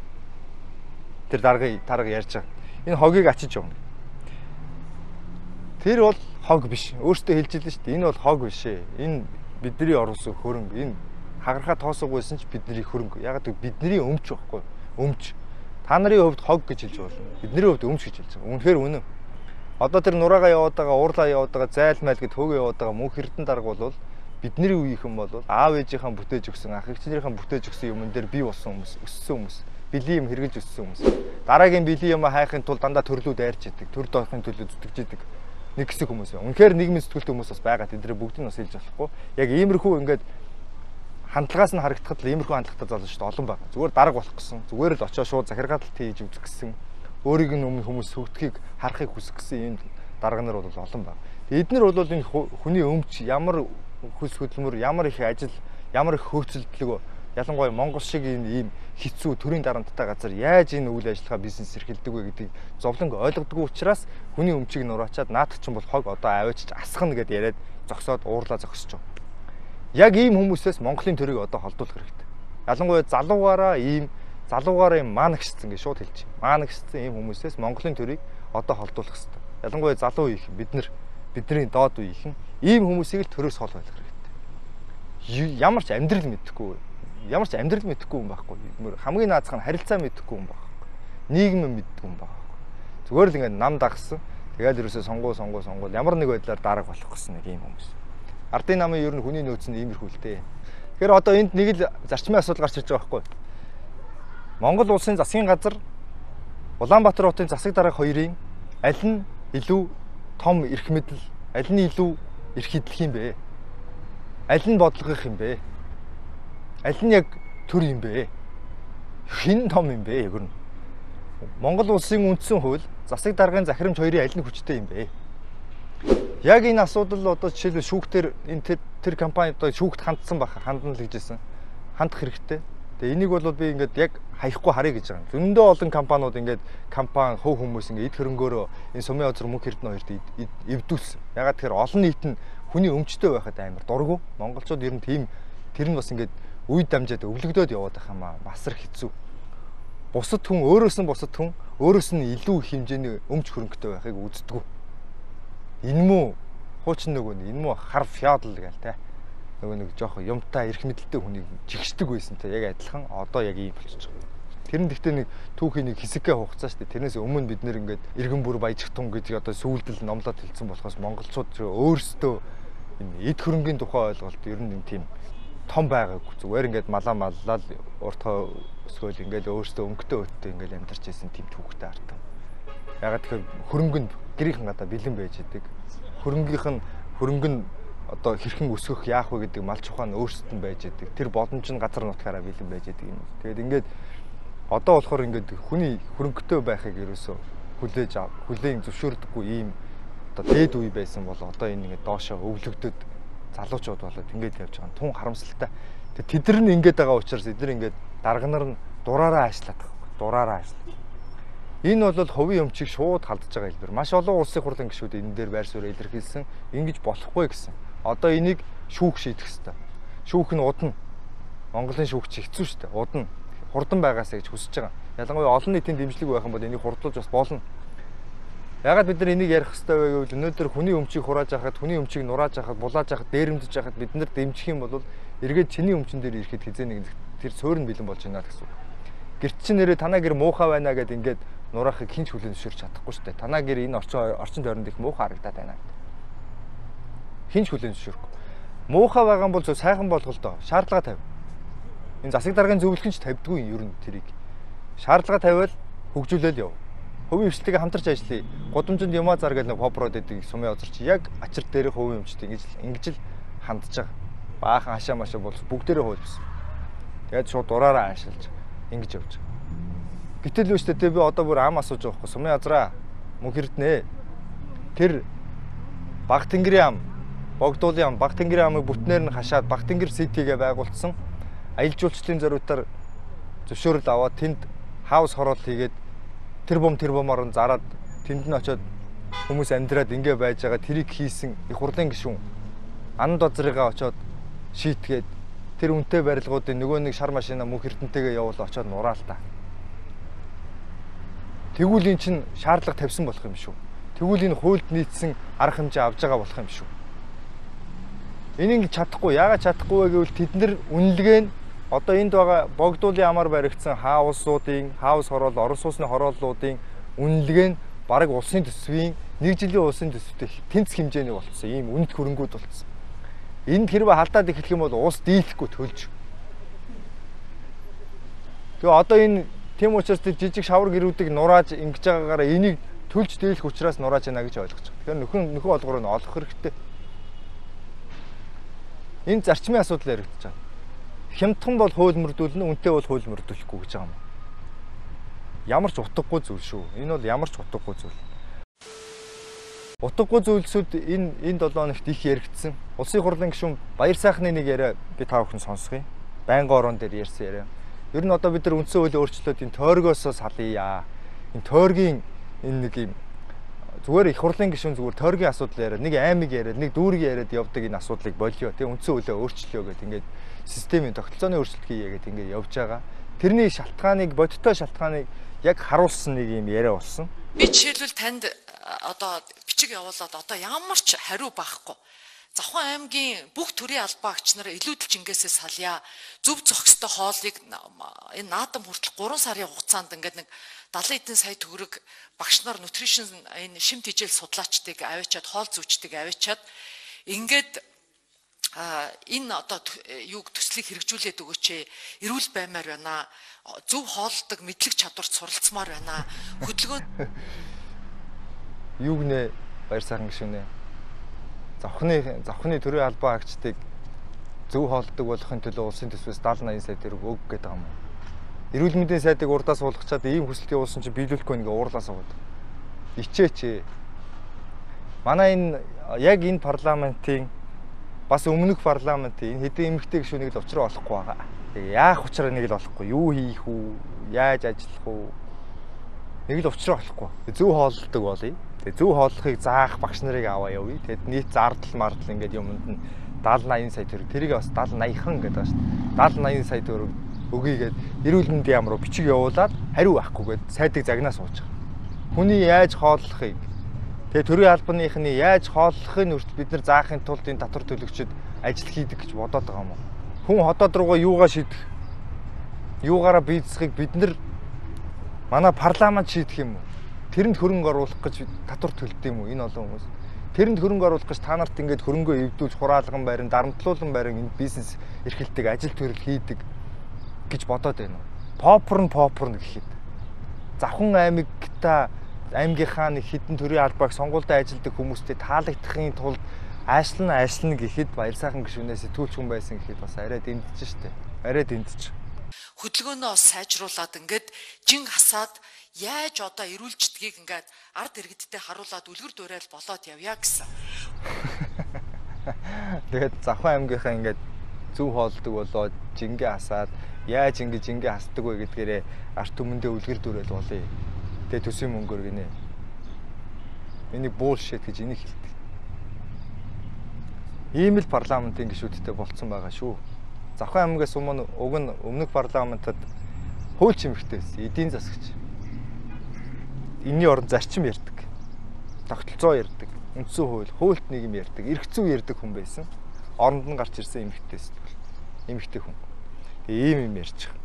Speaker 1: Тэр дарга ярьж байгаа. Энэ хогийг ачиж явна. Тэр бол хог биш. Өөртөө хэлж илэн шүү дээ. Энэ бол хог биш ээ. Энэ бидний оруулсан хөрөнгө. Энэ хагарахаа тоосгойсэн ч бидний хөрөнгө. Яг гэвэл бидний өмч байхгүй. Өмч. Та нарын хувьд хог гэж хэлж болно. Бидний хувьд өмч гэж хэлж байгаа. Үнэхээр үнэн. Одоо тэр нураагаа яваад байгаа, уурлаа яваад байгаа, зайлмайл гэд хөөгөө яваад байгаа мөнх эрдэнэ дарга бол бидний үеийнхэн бол аав ээжийнхаа бүтээж өгсөн, ах эгчнэрийнхаа бүтээж өгсөн юм дээр бий болсон хүмүүс, өссөн хүмүүс, бэлэн юм хэрглэж өссөн хүмүүс. Дараагийн бэлэн юм хайхын тулд дандаа төрлүүд айрч идэг, төр доохын төлөө зүтгэж идэг нэг хэсэг хүмүүс байна. Үнэхээр нийгмийн сэтгүүлтэй хүмүүс бас байгаа. Тэдний бүгдийг нь бас хэлж болохгүй. Яг иймэрхүү ингээд хандлагаас нь харагдахад л иймэрхүү хандлагатай залуу шүү дээ олон байна. Зүгээр дарга болох гэсэн, зүгээр л очоо шууд захиргаалт хийж үзэх гэсэн, өөрийг нь өмнө хүмүүс хөгдөхийг харахыг хүсэх гэсэн ийм дарга нар бол олон байна. Эднэр бол энэ хүний өмч ямар хүс хөдөлмөр, ямар их ажил, ямар их хөөцөлдлөг, ялангуяа Монгол шиг ийм хэцүү төрийн дарамттай газар яаж энэ үйл ажиллагаа бизнес эрхэлдэг вэ гэдгийг зовлон ойлгодгүй учраас хүний өмчийг нураачаад наадах чинь бол хог одоо аваачиж асхна гэдээ яриад зогсоод уурлаа зогсож байгаа. Яг ийм хүмүүсээс Монголын төрийг одоо холдуулах хэрэгтэй. Ялангуяа залуугаараа ийм маанагчсан гэж шууд хэлж байна. Маанагчсан ийм хүмүүсээс Монголын төрийг одоо холдуулах хэрэгтэй. Ялангуяа залуу үеийнхэн бидний доод үеийнхэн ийм хүмүүсийг л төрөөс хол байлгах хэрэгтэй. Ямар ч амьдрал мэдхгүй хүн байхгүй. Хамгийн наазах нь харилцаа мэдхгүй хүн байхгүй. Нийгэм мэддэггүй хүн байхгүй. Зүгээр л ингээд нам дагсан. Тэгээд ерөөсөө сонгуул ямар нэг байдлаар дарга болох гэсэн нэг ийм хүмүүс. Ардын намын ер нь хүний нөөц нь иймэрхүү л дээ. Тэгэхээр одоо энд нэг л зарчмын асуудал гарч ирж байгаа байхгүй. Монгол улсын засгийн газар Улаанбаатар хотын засаг дарга хоёрын аль нь илүү том эрх мэдэл, аль нь илүү эрх хэдлэх юм бэ? Аль нь бодлогох юм бэ? Аль нь яг төр юм бэ? Хэн том юм бэ яг нь? Монгол улсын үндсэн хууль засаг даргын захирамж хоёрын аль нь хүчтэй юм бэ? Яг энэ асуудал одоо жишээлбэл шүүхтэр энэ тэр компани одоо шүүхт хандсан баха, хандна л гэжсэн. Хандах хэрэгтэй. Тэгээ энийг бол би ингээд яг хаяхгүй харъя гэж байгаа юм. Зөндөө олон компаниуд ингээд компани хөв хүмүүс ингээд эд хөрөнгөөрөө энэ сумын озер мөнх эрдэнэ хоёрт эвдүүлсэн. Ягаад тэгэхээр олон нийт нь хүний өмчтэй байхад амар дургу. Монголчууд ер нь тийм тэр нь бас ингээд үе дамжаад өвлөгдөөд яваад байх юм аа. Масар хэцүү. бусад хүн өөрөөс нь илүү хэмжээний өмч хөрөнгөтэй байхыг үздэг. Энэ мүү хуучин нөгөө энэ мүү хар феодал гээл те. Нөгөө нэг жоох юмтай эрх мэдэлтэй хүнийг жигшдэг байсан те. Яг адилхан одоо яг ийм болчихж байгаа. Тэр нь гэхдээ нэг түүхийн нэг хэсэггээ хугацаа шүү дээ. Тэрнээс өмнө бид нэр ингээд иргэн бүр баяжхтун гэдэг одоо сүүлдэл номлоод хэлсэн болохоос монголчууд өөрсдөө энэ эд хөрөнгийн тухай ойлголт ер нь юм тийм том байгаагүй. Зүгээр ингээд малаа маллал уртаа өсгөөл ингээд өөрсдөө өнгөтэй өттэй ингээд амьдарч байсан тийм түүхтэй артаа. Ягаад тэгэхээр хөрөнгөнд гэрийнхэн гадаа бэлэн байж идэг. Хөрөнгө нь одоо хэрхэн өсгөх яах вэ гэдэг малч ухаан өөрсдөд нь байж идэг. Тэр боломж нь газар нутгаараа бэлэн байж идэг юм. Тэгээд ингээд одоо болохоор ингээд хүний хөрөнгөтэй байхыг ерөөсөө хүлээн зөвшөөрдөггүй ийм одоо дээд үе байсан бол одоо энэ ингээд доошоо өвлөгдөд залуучууд болоод ингээд явж байгаа тун харамсалтай. Тэгээд тэд нар нь ингээд байгаа учраас эдгээр ингээд дарганаар нь дураараа аашлаад байгаа. Дураараа аашлаа. Энэ бол хувийн өмчийг шууд халдж байгаа хэлбэр. Маш олон улсын хурлын гишүүд энэ дээр байр суурь илэрхийлсэн. Ингэж болохгүй гэсэн. Одоо энийг шүүх шийдэх ёстой. Шүүх нь удна. Монголын шүүгч хэцүү шүү дээ. Удна. Хурдан байгаасаа гэж хүсэж байгаа. Ялангуяа олон нийтийн дэмжлэг байх юм бол энийг хурдлуулж бас болно. Ягаад бид нар энийг ярих ёстой вэ гэвэл өнөөдөр хүний өмчийг хурааж авахад, хүний өмчийг нурааж авахад, булааж авахад, дээрэмдэж авахад бид нар дэмжих юм бол эргээд чиний өмчөн дээр ирэхэд хизээ нэг тэр суурь нь бэлэн болж байна гэсэн үг. Гэрч чинь нэрээ танаа гэр муухай байна гэд ингээд нураахыг хинч хүлээн зөвшөөрч чадахгүй шүү дээ. Танаа гэр энэ орчин тойронд их муухай харагдаад байна. Хинч хүлээн зөвшөөрөхгүй. Муухай байгаа бол зөв сайхан болгол доо. Шаардлага тавь. Энэ засаг даргын зөвлөгч тавьдгүй ер нь тэрийг. Шаардлага тавиал хөгжүүлэл яв. Хувийн хвшлтэйгээ хамтарч ажиллая. Гудамжинд юмаа зар гэдэг нэг попрод гэдэг сумын озорч яг ачир дээрх хувийн хвштэй ингэж л хандж байгаа. Баахан хашаа машаа бол бүгдээрээ хуулсан. Тэгээд шууд дураараа аашилж ингэж явж байгаа. Гэтэл үүштэй би одоо бүр ам асууж байгаа хгүй сумын азраа мөнх эрдэнэ. Тэр Баг Тэнгэрийн ам, Богдуулын ам, Баг Тэнгэрийн амыг бүтнээр нь хашаад Баг Тэнгэр ситигээ байгуулсан. Аялал жуулчлалын зориутаар зөвшөөрөл аваад тэнд хаус хороол хийгээд тэр бомоор нь зараад тэнд нь очиод хүмүүс амьдраад ингэ байж байгаа тэрийг хийсэн их хурлын гишүүн анд дозрыгаа очиод шийтгээд тэр үнэтэй барилгуудын нөгөө нэг шар машина мөнх эрдэнтэйгээ явуул очиод нураалтаа. Тэгвэл эн чинь шаардлага тавьсан болох юм шүү. Тэгвэл энэ хуульд нийцсэн арга хэмжээ авж байгаа болох юм шүү. Энийг чадахгүй. Яагаад чадахгүй вэ гэвэл тэд нар үнэлгээ нь одоо энд байгаа Богдуулын амаар баригдсан хаусуудын, хаус хороол, орон сууцны хорооллуудын үнэлгээ нь бараг улсын төсвийн 1 жилийн улсын төсвтэй тэнцэх хэмжээний болцсон. Ийм үнэт хөрөнгүүд болцсон. Энд хэрвээ халдаад эхлэх юм бол улс дийлэхгүй төлж. Тэгээ одоо энэ тийм учраас жижиг шавар гэрүүдийг нурааж ингэж байгаагаараа энийг төлж дийлэх учраас нурааж байна гэж ойлгож байгаа. Тэгэхээр нөхөн олгоор нь олох хэрэгтэй. Энэ зарчмын асуудал яригдаж байна. Хямдхан бол хууль мөрдүүлнэ, үнэтэй бол хууль мөрдүүлэхгүй гэж байгаа юм. Ямар ч утгагүй зүйл шүү. Энэ бол ямар ч утгагүй зүйл. Утгагүй зүйлсүүд энэ 7 хоногт их яригдсан. Улсын хурлын гишүүн Баяр сайхны нэг яриа би та бүхэн сонсгоё. Байнгын орон дээр ярьсан яриа. Ер нь одоо бид нар үндсэн хуулийг өөрчлөөд энэ тойргоос салъя. Энэ тойргийн энэ нэг юм зүгээр их хурлын гишүүн зүгээр тойргийн асуудал яриад нэг аймаг яриад нэг дүүрэг яриад явдаг энэ асуудлыг болио. Тэгээ үндсэн хуулиа өөрчлөё гэдэг ингээд системийн тогтолцооны өөрчлөлт хийе гэдэг ингээд явж байгаа. Тэрний шалтгааныг бодиттой шалтгааныг яг харуулсан нэг юм яриа болсон.
Speaker 5: Би жишээлбэл танд одоо бичиг явуулаад одоо ямар ч хариу байхгүй. Завхан аймгийн бүх төрийн албаагч нар илүүдэлж ингээсээ салъя. Зөв зохистой хоолыг энэ наадам хүртэл 3 сарын хугацаанд ингээд нэг 70 эдэн сая төгрөг багш нар нутришн энэ шим тэжээл судлаачдыг аваачаад хоол зүйчдийг аваачаад ингээд энэ одоо юуг төслийг хэрэгжүүлээд өгөөч эрүүл баймаар байна. Зөв хоолдог мэдлэг чадварт суралцмаар байна. Хөдөлгөөн
Speaker 1: юуг нэ Баяр сайхан гишүүнэ. Завхны төрийн албан агчдыг зөв хоолдог болохын төлөө улсын төсвөөс 70-80 сая төгрөг өг гэдэг юм. Эрүүл мэндийн сайдыг урдаас суулгачаад ийм хүсэлт явуулсан чинь биелүүлэхгүй ингээ уурлаас аваад. Ичээч. Манай энэ яг энэ парламентийн бас өмнөх парламентын энэ хэдэн эмэгтэй гишүүнийг л учраа олохгүй байгаа. Тэгээ яах учраа нэг л олохгүй. Юу хийх үү? Яаж ажиллах үү? Нэг л учраа олохгүй. Зөв хооллдог болъё. Тэгээ зөв хооллохыг заах багш нарыг аваа явъя. Тэгэд нийт зардал мардал ингээд юмд нь 70-80 сая төгрөг. Тэрийг бас 70-80хан гэдэг байна шүү дээ. 70-80 сая төгрөг өгье гээд эрүүл мэндийн яам руу бичиг явуулаад хариу байхгүй гээд сайдыг загнаа сууж байгаа. Хүний яаж хооллохыг тэгээ төрийн албаныхны яаж хооллохын үрт бид нар заахын тулд энэ татвар төлөгчид ажил хийдэг гэж бодоод байгаа юм уу? Хүн хотод руугаа юугаа шийдэх? Юугаараа бийцэхийг бид нар манай парламент шийдэх юм уу? Тэрэнд хөрөнгө оруулах гэж татвар төлдөг юм уу энэ олон хүмүүс? Тэрэнд хөрөнгө оруулах гэж та нарт ингээд хөрөнгөө эвдүүлж хураалган байран дарамтлуулан байран энэ бизнес эрхэлдэг ажил төрөл хийдэг гэж бодоод байна уу? Попорн гэхэд завхан аймгийнхаа нэг хідэн төрийн албаг сонгуультай ажилдаг хүмүүстэй таалагдахын тулд аашлна гэхэд баяр сайхан гишүүнээс сэтгүүлч хүн байсан гэхэд бас арай дэмдэж штэ. Арай дэмдэж.
Speaker 5: Хөдөлгөөнөө бас сайжруулад ингээд жин хасаад яаж одоо эрүүлждгийг ингээд ард иргэдтэй харуулад үлгэр дуурайл болоод явъя гэсэн.
Speaker 1: Тэгээд Завхан аймгийнхаа ингээд зөв хоолдог болоод жингээ хасаад яаж ингэж жингээ хасдаг вэ гэдгээрээ арт түмэндээ үлгэр дуурайл болъё. Тэгээ төсвийн мөнгөөр гинэ. Энийг bullshit гэж энийг хэлдэг. Ийм л парламентын гишүүдтэй болцсон байгаа шүү. Завхан аймгаас уг нь өмнөх парламентад хууль чимэгтэй байсан. Эдийн засагч. Энийн орон зарчим ярьдаг. Тогтолцоо ярьдаг. Үндсэн хууль, хуульт нийгэм ярьдаг. Эрх зүй ярьдаг хүн байсан. Оронд нь гарч ирсэн эмэгтэй сэтгэл. Эмэгтэй хүн. Ийм юм ярьж байгаа.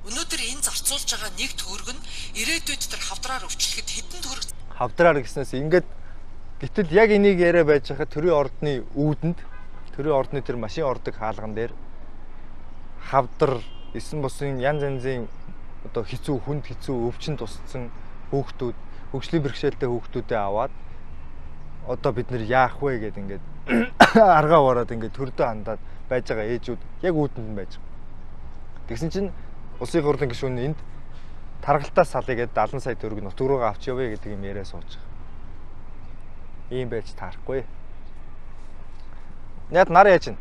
Speaker 5: Өнөөдөр энэ зарцуулж байгаа нэг төгрөг нь ирээдүйд тэр хавдраар өвчлөхэд хэдэн төгрөг
Speaker 1: хавдраар гэснээс ингээд гэтэл яг энийг яриа байж хахад төрийн ордны үүдэнд төрийн ордны тэр машин ордог хаалган дээр хавдар эсэн бусын янз янзын одоо хүнд хэцүү өвчин тусцсан хүүхдүүд хөгжлийн бэрхшээлтэй хүүхдүүдээ аваад одоо бид нэр яах вэ гэд ингээд аргаа бараад ингээд төрдөө хандаад байж байгаа ээжүүд яг үүдэнд нь байж байгаа. Тэгсэн чинь улсын хурлын гишүүн энд таргалтаас салъя гэдэг 70 сая төгрөг нутг руугаа авч явъя гэдэг юм яриа сууж байгаа. Ийм байж таарахгүй. Яд нар яаж ин?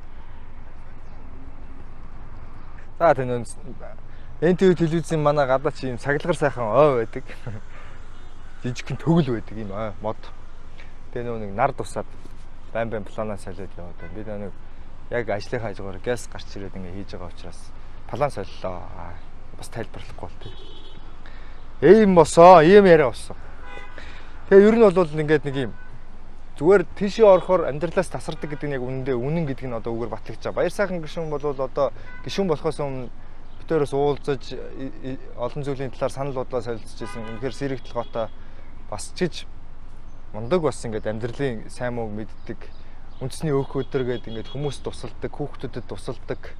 Speaker 1: За тэнэ НТV телевизийн манай гадаа чи юм саглагар сайхан ой байдаг. Жижигхэн төгөл байдаг юм мод. Тэгээ нэг нар тусаад байн планаа солиод яваад байна. Би нэг яг ажлын хажуугаар газ гарч ирээд ингээ хийж байгаа учраас план солилоо. Бас тайлбарлахгүй болтой. Ийм босоо, ийм яриа болсон. Тэгээ ер нь бол ингээд нэг юм зүгээр тийшээ орохоор амьдралаас тасардаг гэдэг нь яг үнэн гэдэг нь одоо үгээр батлагдж байгаа. Баяр сайхан гишүүн бол одоо гишүүн болохоос өмнө битээрээс уулзаж олон зүйлийн талаар санал бодлоо солилцож байсан. Үнэхээр сэрэг толгойтой бас чиж мундаг бас ингээд амьдралын сайн мууг мэддэг. Үндэсний өөх өдөр гэдэг ингээд хүмүүст тусалдаг, хүүхдүүдэд тусалдаг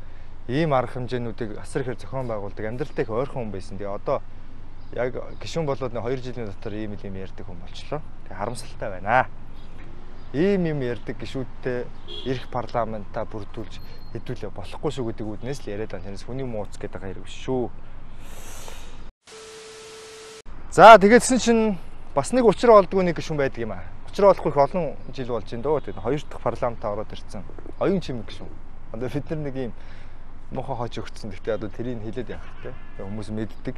Speaker 1: ийм арга хэмжээнүүдийг асар ихээр зохион байгуулдаг амьдралтай их ойрхон хүн байсан. Тэгээ одоо яг гишүүн болоод 2 жилийн дотор ийм юм ярьдаг хүн болчлоо. Тэгээ харамсалтай байна. Ийм юм ярьдаг гишүүдтэй ирэх парламентаа бүрдүүлж хэдүүлээ болохгүй шүү гэдэг үднээс л яриад байгаа. Хүний мууц гэдэг хэрэг биш шүү. За тэгээдсэн чинь бас нэг учраа олдгүй нэг гишүүн байдаг юм аа. Учраа олохгүй их олон жил болж байна дөө. Тэгээ 2 дахь парламентаа ороод ирсэн. Оюун чимэг гишүүн. Одоо бид нар нэг ийм мохоо хож өгцөн. Гэхдээ одоо тэрийг хэлээд явах хэрэгтэй. Хүмүүс мэддэг.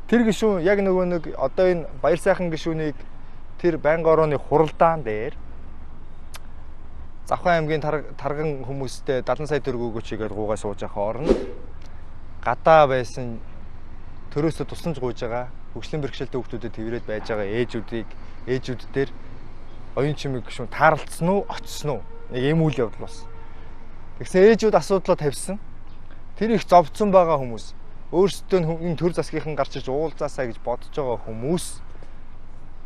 Speaker 1: Тэр гишүүн яг нөгөө нэг одоо энэ баяр сайхан гишүүнийг тэр байнгын орооны хуралдаан дээр Завхан аймгийн тарган хүмүүстэй 70 сая төгрөг өгөөч игээд гуугаа сууж явах орно. Гадаа байсан төрөөсөө тусламж гуйж байгаа хөгжлийн бэрхшээлтэй хүүхдүүдэд тэрвэрэд байж байгаа ээжүүд дээр оюун чимэг гишүүн таарлцсан уу, очсон уу? Нэг ийм үйл явдал болсон. Тэгсэн ээжүүд асуудлаа тавьсан. Тэр их зовцсон байгаа хүмүүс. Өөрсдөө энэ төр засгийнхан гарч ирж уулзаасаа гэж бодож байгаа хүмүүс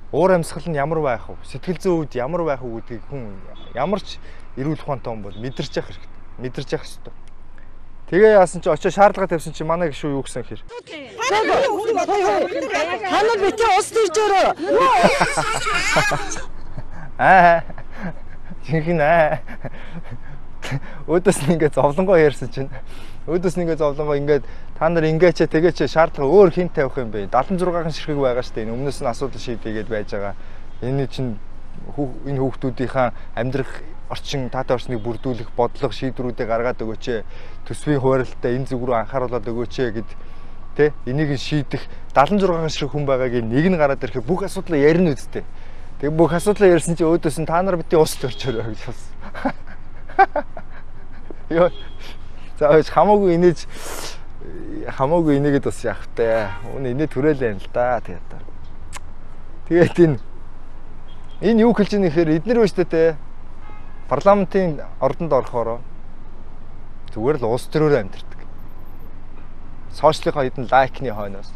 Speaker 1: уур амьсгал нь ямар байх вэ? Сэтгэл зүйн үед ямар байх вэ гэдгийг хүн ямар ч эрүүл ухаантай хүн бол мэдэрч явах хэрэгтэй. Мэдэрч явах хэрэгтэй. Тэгээ яасан чи очиж шаардлага тавьсан чи манай гişүү юу гэсэн хэр.
Speaker 6: Ханаа битээ ус төрж өрөө.
Speaker 1: Жинхэнэ. Өөдөөс нь ингээд зовлонгоо ярьсан чинь өөдөөс нь ингээд зовлонгоо ингээд та нар ингээч тэгээч шаардлага өөр хин тавих юм бэ? 76-ын ширхэг байгаа шүү дээ. Энэ өмнөөс нь асуудал шийдэгээд байж байгаа. Энэ чинь энэ хүүхдүүдийнхаа амьдрах орчин таатай орчныг бүрдүүлэх бодлого шийдвэрүүдээ гаргаад өгөөч. Төсвийн хуваарлалтаа энэ зүг рүү анхааруулад өгөөч гэд тэ энийг шийдэх 76-ын ширхэг хүн байгаагийн нэг нь гараад ирэхэд бүх асуудлаа ярина үсттэй. Тэгээ бүх асуудлаа ярьсан чинь өөдөөс нь та нар битээ ус төрчөөрэй гэж болсон. Яа. За хамаагүй инээж хамаагүй энийгэд бас явахтай. Өнөө инээ түрээлээ юм л да. Тэгээд энэ юу хэлж байгаа нэхээр эднэр биш дээ. Парламентын ордонд орохоор зүгээр л улс төрөөр амьдэрдэг. Сошиалынхаа хэдэн лайкны хойноос,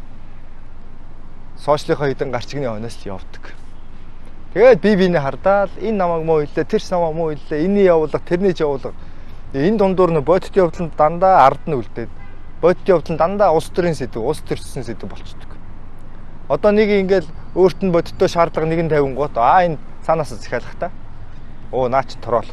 Speaker 1: сошиалынхаа хэдэн гарчигны хойноос явдаг. Тэгээд би бинээ хардаал энэ намайг муу хэллээ, тэр намайг муу хэллээ, энэний явуулга, тэрний явуулга. Энэ дундуур нь бодит явдланд дандаа ард нь үлдээд, бодит явдланд дандаа улс төрийн сэдв, улс төрсөн сэдв болчдөг. Одоо нэг ингээл өөрт нь бодиттой шаардлага нэг нь тавингууд энэ цаанаас захиалах та. Оо наа чи тороол.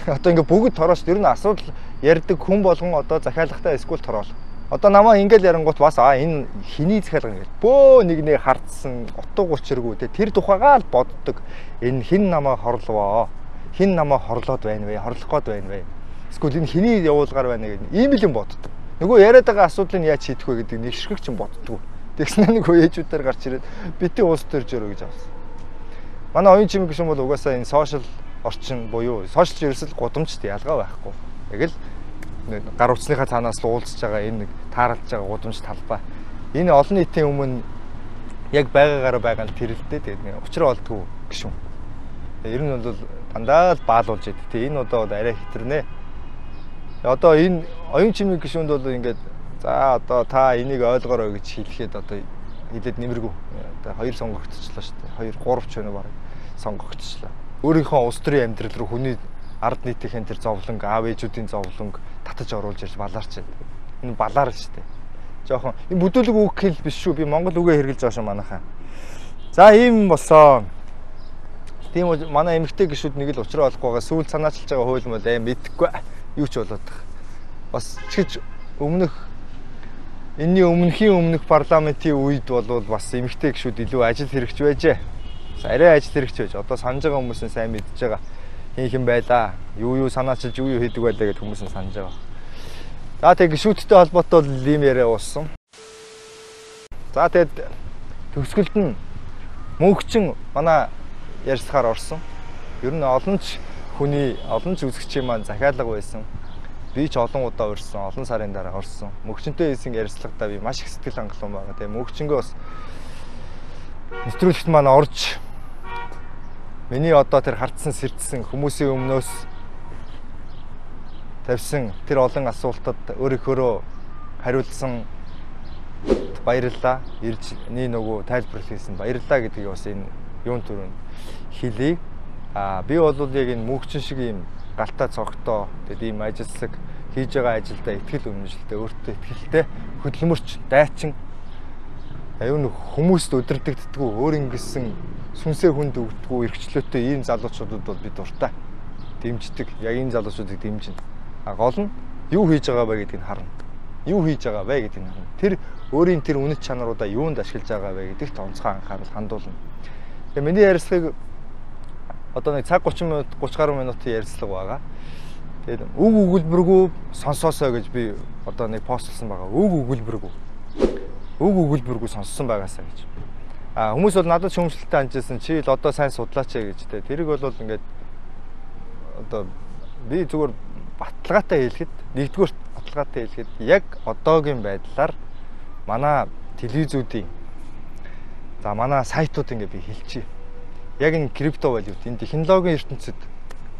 Speaker 1: Одоо ингээ бүгд тороос ер нь асуудал ярьдаг хүн болгон одоо захиалахтаа эсвэл тороол. Одоо намаа ингээл ярангуут бас энэ хиний захиалга ингээл бөө нэг хардсан утга учиргүй те тэр тухайгаа л боддог. Энэ хин намаа хорловоо. Хин намаа хорлоод байна вэ? Хорлох гээд байна вэ? Эсвэл энэ хиний явуулгаар байна гэдэг ийм л юм боддог. Нөгөө яриад байгаа асуудлыг яаж шийдэх вэ гэдэг нэг ширхэг ч юм боддгоо. Тэгснэ нэг ээжүүдээр гарч ирээд битээ уус төрж өрөө гэж авсан. Манай оюун чимэг гişүн бол угаасаа энэ сошиал орчин буюу сошиал ерөөсөл гудамжт ялгаа байхгүй. Яг л гар утасныхаа цаанаас л уулзж байгаа энэ нэг тааралж байгаа гудамж талбай. Энэ олон нийтийн өмнө яг байгаагаараа байгаа нь тэрэлдээ тэгээд нэг учраа олдгүй гişүн. Ер нь бол дандаа л баалуулж идэв. Тэ энэ одоо арай хитрнэ. Одоо энэ оюун чимэг гişүнд бол ингээд за одоо та энийг ойлгоорой гэж хэлэхэд одоо хэлээд нэмэргүй. Одоо 2 сонгогдчихлоо шүү дээ. 2 3 ч өнө баг сонгогдчихлоо. Өөрийнхөө улс төрийн амьдрал руу хүний ард нийтийн тэр зовлонг, аав ээжүүдийн зовлонг татаж оруулж ирж балаарч байна. Энэ балаар л шүү дээ. Жохон энэ бүдүүлэг үг хэл биш шүү. Би монгол үгээ хэрэглэж байгаа шүү манайхаа. За ийм болсон. Тийм бол манай эмэгтэй гişүүд нэг л уучраа олохгүй байгаа. Сүүл санаачилж байгаа хууль мод мэдэхгүй. Юу ч болоод тах. Бас чиж өмнөх өмнөх парламентийн үед бол бас эмэгтэй гişүүд илүү ажил хэрэгч байжээ. Арай ажил хэрэгч байж. Одоо санаж байгаа хүмүүс нь сайн мэдж байгаа. Хин байлаа. Юу санаачилж юу хийдэг байлаа гэд хүмүүс нь санаж байгаа. За тэг гişүүдтэй холбоотой бол ийм яриа уусан. За тэгэд төгсгөлд нь мөнхчин манай ярьцгаар орсон. Ер нь олон ч үзэгчийн маань захиалга байсан. Би ч олон удаа урьсан, олон сарын дараа орсон. Мөнхчөнтэй хийсэн ярилцлагадаа би маш их сэтгэл хангалуун байгаа. Тэгээ мөнхчөнгөө бас нэвтрүүлэгт маань орж миний одоо тэр хардсан сэрдсэн хүмүүсийн өмнөөс тавьсан тэр олон асуултад өөрийнхөө хариулсан баярлалаа. Ирж нөгөө тайлбарлал хийсэн баярлалаа гэдгийг бас энэ юун төрөнд хэлье. Би бол яг энэ мөнхчин шиг юм галтаа цогтоо тэгээд ийм ажилласаг хийж байгаа ажилдаа ихтгэл үнэмшилтэй өөртөө ихтгэлтэй хөдөлмөрч дайчин аюун хүмүүст өдөрдөгддгүү өөр ингэсэн сүнсээ хүнд өгдөггүй эрхчлөөтэй ийм залуучуудад бол би дуртай дэмждэг. Яг энэ залуучуудыг дэмжинэ. Гол нь юу хийж байгаа вэ гэдгийг харна. Юу хийж байгаа вэ гэдгийг харна. Тэр өөрийн тэр үнэт чанаруудаа юунд ашиглаж байгаа вэ гэдэгт онцгой анхаарал хандуулна. Тэгээ миний ярилцлага одоо нэг цаг 30 минут 30 гаруй минутын ярилцлага байгаа. Тэгээд үг өгүүлбэргүй сонсоосоо гэж би одоо нэг постлсан байгаа. Үг өгүүлбэргүй сонссон байгаасаа гэж. Хүмүүс бол надад шүүмжлэлтэй анжижсэн чи л одоо сайн судлаач гэж тэ. Тэрийг бол ингээд одоо би зүгээр баталгаатай хэлэхэд нэгдүгээр баталгаатай хэлэхэд яг одоогийн байдлаар манай телевизүүдийн за манай сайтууд ингээд би хэлчихье. Яг энэ крипто валют, энэ технологийн ертөнцид,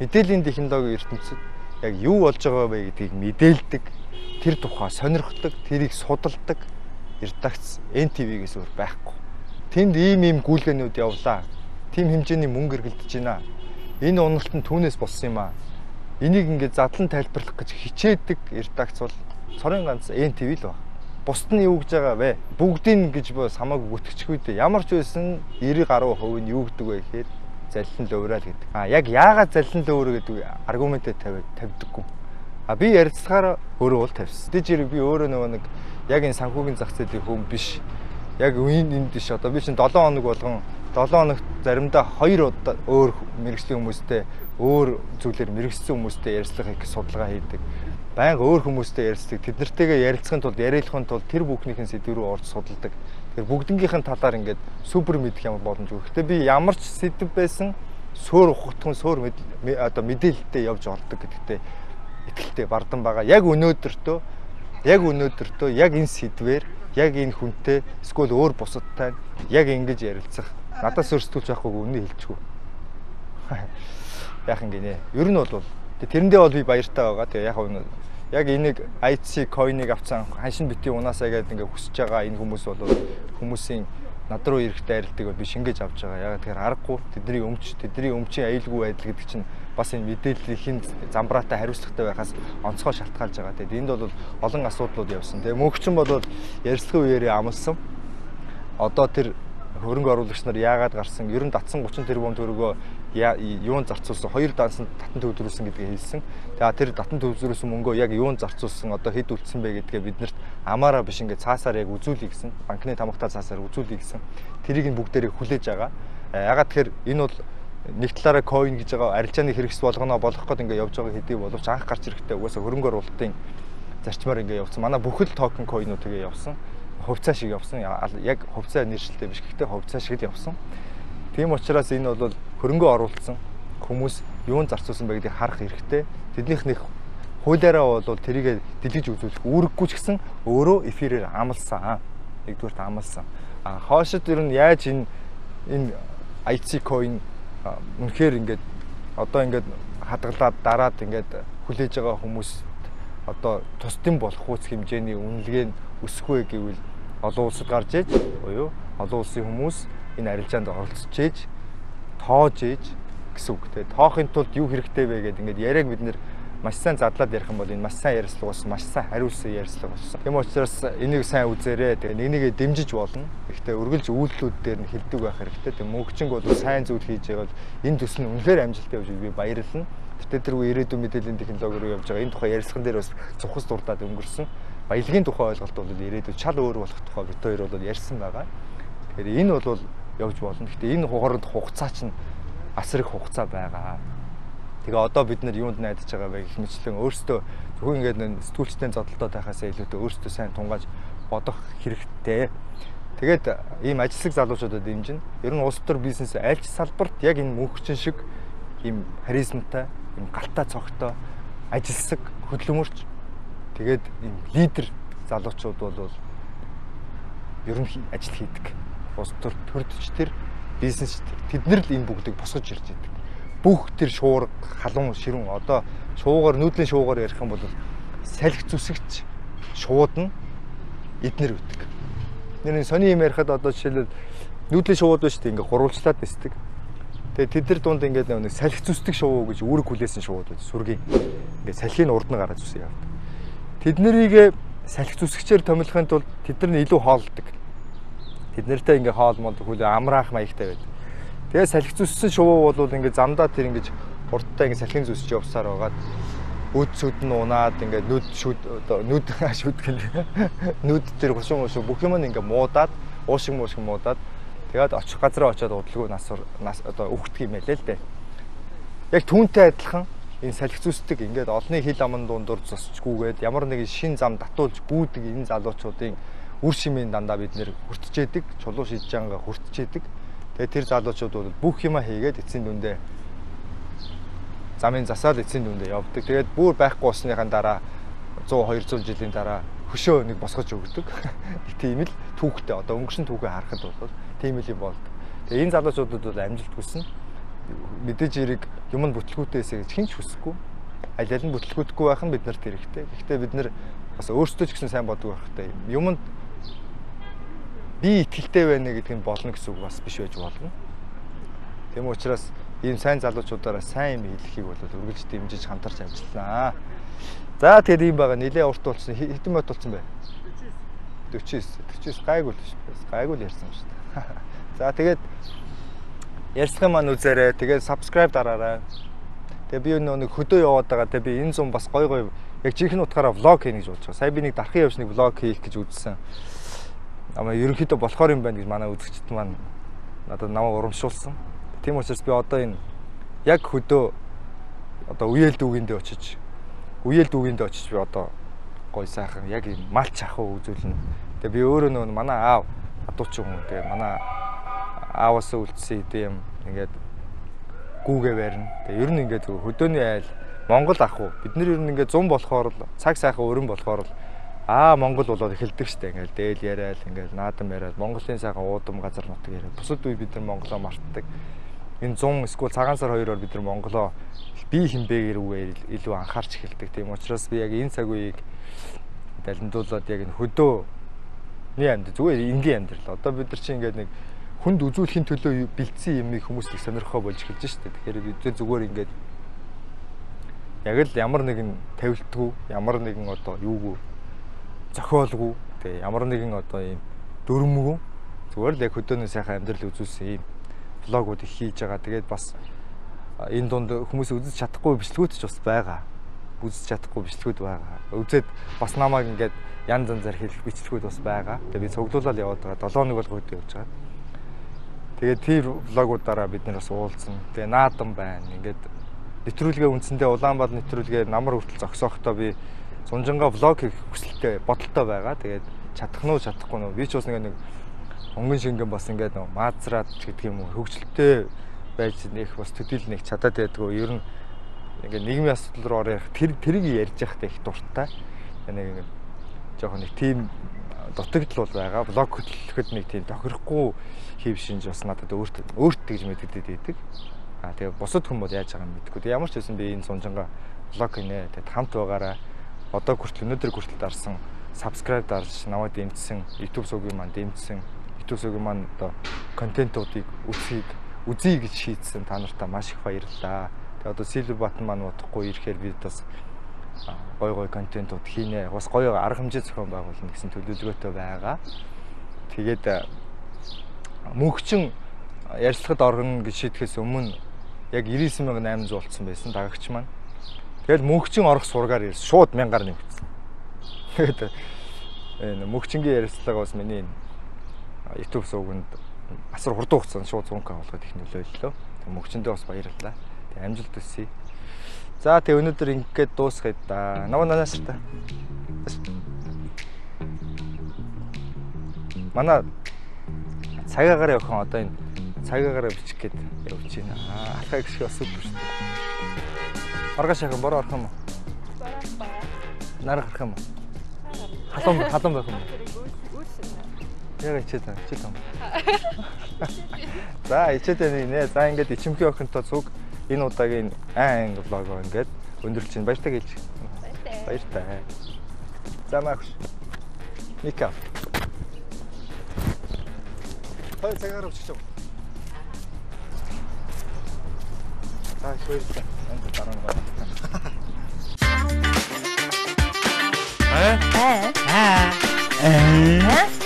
Speaker 1: мэдээллийн технологийн ертөнцид яг юу болж байгаа вэ гэдгийг мэдээлдэг, тэр тухай сонирхдаг, тэрийг судалдаг редакц NTV-гээс өөр байхгүй. Тэнд ийм гүйлгээнүүд явлаа. Тим хэмжээний мөнгө эргэлдэж байна. Энэ уналт нь түүнээс болсон юм аа. Энийг ингээд задлан тайлбарлах гэж хичээдэг редакц бол цорын ганц NTV л байна. Бусд нь юу гэж байгаа вэ? Бүгдийг гэж бас хамаагүй бүтгэчихгүй дээ. Ямар ч байсан 90 гаруй хувь нь юу гэдэг вэ гэхээр заллин лөврал гэдэг. Яг яагаад заллин лөврө гэдэг аргументээ тавьдаггүй. Би ярилцлагаар өөрөө бол тавьсан. Тэд зэрэг би өөрөө нөгөө нэг яг энэ санхүүгийн зах зээлийн хүн биш. Яг энд биш. Одоо би чинь 7 хоног болгон 7 хоногт заримдаа 2 удаа өөр мэргэжлийн хүмүүстэй өөр зүйлээр мэргэжсэн хүмүүстэй ярилцлага хийх судалгаа хийдэг. Байнга өөр хүмүүстэй ярилцдаг. Тэднэртэйгээ ярилцахын тулд яриулахын тулд тэр бүхнийхэн сэдв рүү орж судалдаг. Тэгэхээр бүгднгийнхэн талаар ингээд супер мэдэх юм боломжгүй. Гэхдээ би ямар ч сэдв байсан суур ухагтхан суур одоо мэдээлэлтэй явж ордог гэдэгтээ итгэлтэй бардан байгаа. Яг өнөөдөртөө яг өнөөдөртөө яг энэ сэдвээр яг энэ хүнтэй эсвэл өөр бусадтай яг ингэж ярилцах надаас өрсөлдүүлж байхгүй үнэ хэлчихв. Яахан гинэ. Ер нь бол тэрэндээ бол би баяртай байгаа. Тэгээ яг энийг IC coin-ыг авцсан ханшин бити унаасаа гэдэг ингээ хүсэж байгаа энэ хүмүүс бол хүмүүсийн над руу ирэх дайралтыг бол би шингээж авч байгаа. Яг тэгэхээр аргагүй тэдний өмчийн аюулгүй байдал гэдэг чинь бас энэ мэдээллийн замбраатай хариуцлагатай байхаас онцгой шалтгаалж байгаа. Тэгээд энд бол олон асуудлууд явсан. Тэгээд мөнхчин бол ярилцлагын үеэрээ амлсан. Одоо тэр хөрөнгө оруулагч нар яагаад гарсан? Ер нь татсан 30 тэрбум төгрөгөө юунд зарцуулсан? 2 дансанд татан төвлөрүүлсэн гэдгийг хэлсэн. Тэгээд тэр татан төвлөрүүлсэн мөнгөө яг юунд зарцуулсан? Одоо хэд үлдсэн бэ гэдгээ биднэрт амаараа биш ингээд цаасаар яг үзүүлэх гэсэн. Банкны тамхтай цаасаар үзүүлэх гэсэн. Тэрийг нь бүгдээрээ хүлээж байгаа. Ягаад тэгэхээр энэ бол нэг талаараа coin гэж байгаа арилжааны хэрэгс болгоно болох гээд ингээд явж байгаа хэдий боловч анх гарч ирэхдээ угаасаа хөрөнгө оруулалтын зарчмаар ингээд явсан. Манай бүхэл токен coin-ууд тэгээ явсан. Хувьцаа шиг явсан. Яг хувьцаа нэршилтэй биш гэхдээ хувьцаа шиг л явсан. Тийм учраас энэ бол хөрөнгө оруулсан хүмүүс юунд зарцуулсан бэ гэдгийг харах хэрэгтэй. Тэднийх нэг хуулиараа бол тэрийг дэлгэж үзүүлэх үүрэггүй ч гэсэн өөрөө эфирээр амлсан. Нэгдүгээрт амлсан. Хоошид ер нь яаж энэ IC coin үнэхээр ингээд одоо ингээд хадгалаад дараад ингээд хүлээж байгаа хүмүүс одоо тусдын болох хууц хэмжээний үнэлгээ нь өсөхгүй гэвэл олон улсад гарч ээж буюу олон улсын хүмүүс энэ арилжаанд оролцож ээж тоож ээж гэсэн үг. Тэгээ тоохын тулд юу хэрэгтэй вэ гэдэг ингээд яриаг бид нэр маш сайн задлаад ярих юм бол энэ маш сайн ярилцлага болсон, маш сайн хариулсан ярилцлага болсон. Тийм учраас энийг сайн үзээрэй. Тэгээ нэгнийгээ дэмжиж болно. Гэхдээ үргэлж үйлдэлүүд дээр нь хилдэг байх хэрэгтэй. Тэгээ мөнгөчинг бол сайн зүйл хийж байгаа бол энэ төс нь үнэхээр амжилттай явж би баярлалаа. Тэгтээ тэргүй ирээдүйн мэдээллийн технологи руу явж байгаа энэ тухай ярилцлаган дээр бас цухас дурдаад өнгөрсөн. Баялагын тухай ойлголт бол ирээдүйд шал өөр болох тухай бид хоёр бол ярьсан байгаа. Тэгэхээр энэ бол явж болно. Гэхдээ энэ хооронд хугацаа чинь асар их хугацаа байгаа. Тэгээ одоо бид нар юунд найдаж байгаа вэ гэх мэтлэн өөрсдөө зөвхөн ингээд сэтгүүлчтэй зодтолтой байхаасаа илүүтэй өөрсдөө сайн тунгааж бодох хэрэгтэй. Тэгээд ийм ажилсаг залуучуудад дэмжинэ. Ер нь улс төр бизнес аль ч салбарт яг энэ мөнхчин шиг ийм харизмтай, ийм галтай цогтой ажилсаг хөдөлмөрч тэгээд ийм лидер залуучууд бол ер нь ажил хийдэг. Улс төр төрдөчтөр бизнес тэднэр л энэ бүгдийг босгож ирж байдаг. Бүх тэр шуурга, халуун, ширүүн одоо шуугаар нүүдлийн шуугаар ярих юм бол салхи зүсэгч шууд нь эднэр үүдэг. Нэрний сони юм ярихад одоо жишээлбэл нүүдлийн шууд биш тийм ингээ гурвалжлаад бисдэг. Тэгээ тэд нар дунд ингээд нэг салхи зүсдэг шувуу гэж үүрэг хүлээсэн шууд байж сүргийн ингээ салхийг урд нь гараад зүсээ явдаг. Тэд нарыг салхи зүсгчээр томилохын тулд тэд нар илүү хоолдог. Тэд нартай ингээ хоол мод хүлээ амраах маягтай байдаг. Тэгээ салхи зүссэн шувуу бол ингээд замдаа тэр ингэж хурдтай ингээд салхин зүсч явсаар байгаад өд сүд нь унаад ингээд нүд нүд тэр гушуун бүх юм ингээд муудаад уушиг муудаад тэгээд очих газараа очиод удалгүй нас одоо үхдэг юм байлээ л дээ. Яг түүнтэй адилхан энэ салхи зүсдэг ингээд олны хил аман дундуур зосчгүйгээд ямар нэгэн шин зам татуулж гүйдэг энэ залуучуудын үр шимийн дандаа бид нэр хүртчээдэг, чулуу шийдэж байгаа хүртчээдэг. Тэгээ тэр залуучууд бол бүх юма хийгээд эцсийн дүндээ замын засаал эцсийн дүндээ явдаг. Тэгээд бүр байхгүй болсныхаа дараа 100 200 жилийн дараа хөшөө нэг босгож өгдөг. Тийм л түүхтэй одоо өнгөрсөн түүхээ харахад бол тийм л юм болдог. Тэгээ энэ залуучуудад бол амжилт хүснэ. Мэдээж эрэг юм нь бүтлгүүтээсэ гэж хинч хүсэхгүй. Аль аль нь бүтлгүүтэхгүй байх нь биднэрт хэрэгтэй. Гэхдээ бид нар бас өөрсдөө ч гэсэн сайн боддог байх хэрэгтэй. Юмд би итгэлтэй байна гэдэг нь болно гэсэн үг бас биш байж болно. Тийм учраас ийм сайн залуучуудаараа сайн юм хэлхийг бол үргэлж дэмжиж хамтарч ажиллана. За тэгээд ийм байгаа нэлээ урт болсон. Хэдэн минут болсон бэ? 49 гайгүй л шүү дээ. Гайгүй л ярьсан шүү дээ. За тэгээд ярьсан маань үзээрэй. Тэгээд subscribe дараарай. Тэгээд би нэг хөдөө яваад байгаа. Тэгээд би энэ зам бас гой яг жинхэнэ утгаараа vlog хийнэ гэж бодож байгаа. Сая би нэг дархан явж нэг vlog хийх гэж үзсэн. Ама ерөнхийдөө болохоор юм байна гэж манай үзэгчд маань надад намайг урамшуулсан. Тийм учраас би одоо энэ яг хөдөө одоо үеэл дүүгэндээ очиж би одоо гой сайхан яг юм малч ахуу үзүүлнэ. Тэгээ би өөрөө нөгөө манай аав адуучин хүн. Тэгээ манай ааваас үлдсэн хэдэн юм ингээд гүүгээ барина. Тэгээ ер нь ингээд хөдөөний айл Монгол ахуу бид нар ер нь ингээд 100 болохоор л цаг сайхан өрн болохоор л Монгол болоод эхэлдэг штэ. Ингээл дээл яриад, ингээл наадам яриад, Монголын сайхан уудам газар нутаг яриад. Бусад үе бид нар Монголоо мартдаг. Энэ 100 эсвэл цагаан сар 2-оор бид нар Монголоо бие хинбэгээр илүү анхаарч эхэлдэг. Тийм учраас би яг энэ цаг үеийг далиндуулаад яг энэ хөдөөний амьдрал зүгээр энгийн амьдрал. Одоо бид нар чинь ингээд нэг хүнд үзүүлэхийн төлөө бэлдсэн юмыг хүмүүс их сонирхоо болж эхэлж штэ. Тэгэхээр бид зүгээр ингээд яг л ямар нэгэн тавилтгүй, ямар нэгэн одоо юугүй зохиолгүй, тэгээ ямар нэгэн одоо ийм дөрмгүй зүгээр л яг хөдөөний сайхан амьдрал үзүүлсэн ийм влогууд их хийж байгаа. Тэгээд бас энэ дунд хүмүүс үзэж чадахгүй бичлэгүүд ч бас байгаа. Үзэж чадахгүй бичлэгүүд байгаа. Үзээд бас намайг ингээд янз янзаар хэлэх бичлэгүүд бас байгаа. Тэгээд би цуглуулаад яваад байгаа. 7 хоног бол хөдөө явж байгаа. Тэгээд тэр влогуудаараа бид нэр бас уулзсан. Тэгээ наадам байна. Ингээд нэвтрүүлгээ үндсэндээ Улаанбаатар нэвтрүүлгээ намар хүртэл зогсохдоо би Сунжангаа влог хийх хүсэлтэй бодолтой байгаа. Тэгээд чадах нь уу чадахгүй нь. Би ч бас нэг өнгөн шингэн бас ингээд маазраад гэдэг юм уу хөвгчлөлтэй байж нэг бас төдийл нэг чадаад байдгүй. Ер нь ингээд нийгмийн асуудал руу орох тэрийг ярьж явахдаа их дуртай. Нэг жоохон нэг тийм дутагдал бол байгаа. Влог хөтлөхөд нэг тийм тохирохгүй хийв шинж бас надад өөрт гэж мэддэд байдаг. Тэгээ бусад хүмүүс яаж байгааг мэдэхгүй. Тэгээ ямар ч байсан би энэ Сунжангаа влог хийнэ. Тэгээд хамт байгаараа одоо хүртэл өнөөдөр хүртэл дарсан subscribe дарж намайг дэмжсэн YouTube сувгийн маань дэмжсэн YouTube сувгийн маань одоо контентуудыг үзье гэж шийдсэн та нартай маш их баярлалаа. Тэгээ одоо Silverbutton маань утахгүй ирэхээр бид бас гой контентууд хийнэ. Бас гоё арга хэмжээ зохион байгуулна гэсэн төлөвлөгөөтэй байгаа. Тэгээд мөнхчин ярилцлагад орно гэж шийдэхээс өмнө яг 99,800 болцсон байсан дагагч маань. Тэгэл мөнхчин орох сургаар ирсэн. Шууд 1000-аар нэмэгдсэн. Тэгээд энэ мөнхчингийн ярилцлага бас миний YouTube сувганд асар хурдан хугацаанд шууд 100k болгоод их нөлөөллөө. Тэг мөнхчиндээ бас баярлалаа. Тэг амжилт хүсье. За тэг өнөөдөр ингээд дуусгая да. Наванаас та. Манай цагаагаар явах одоо энэ цагаагаар бичих гээд явж байна. Алхаг шиг бас үгүй шүү дээ. Маргааш яхан бороо орох юм уу? Нарах юм уу? Халуун байх юм уу? Яг ичээд юм. За ичээд нэ. За ингээд ичимхий охинтой зүг энэ удаагийн айн влог ингээд өндөрлж байна. Баяртай гэлж. Баяртай. За мах. Ника. Хай цагаараа өчөж. За баяртай. Энд дараа нь. Аа. Аа. Аа.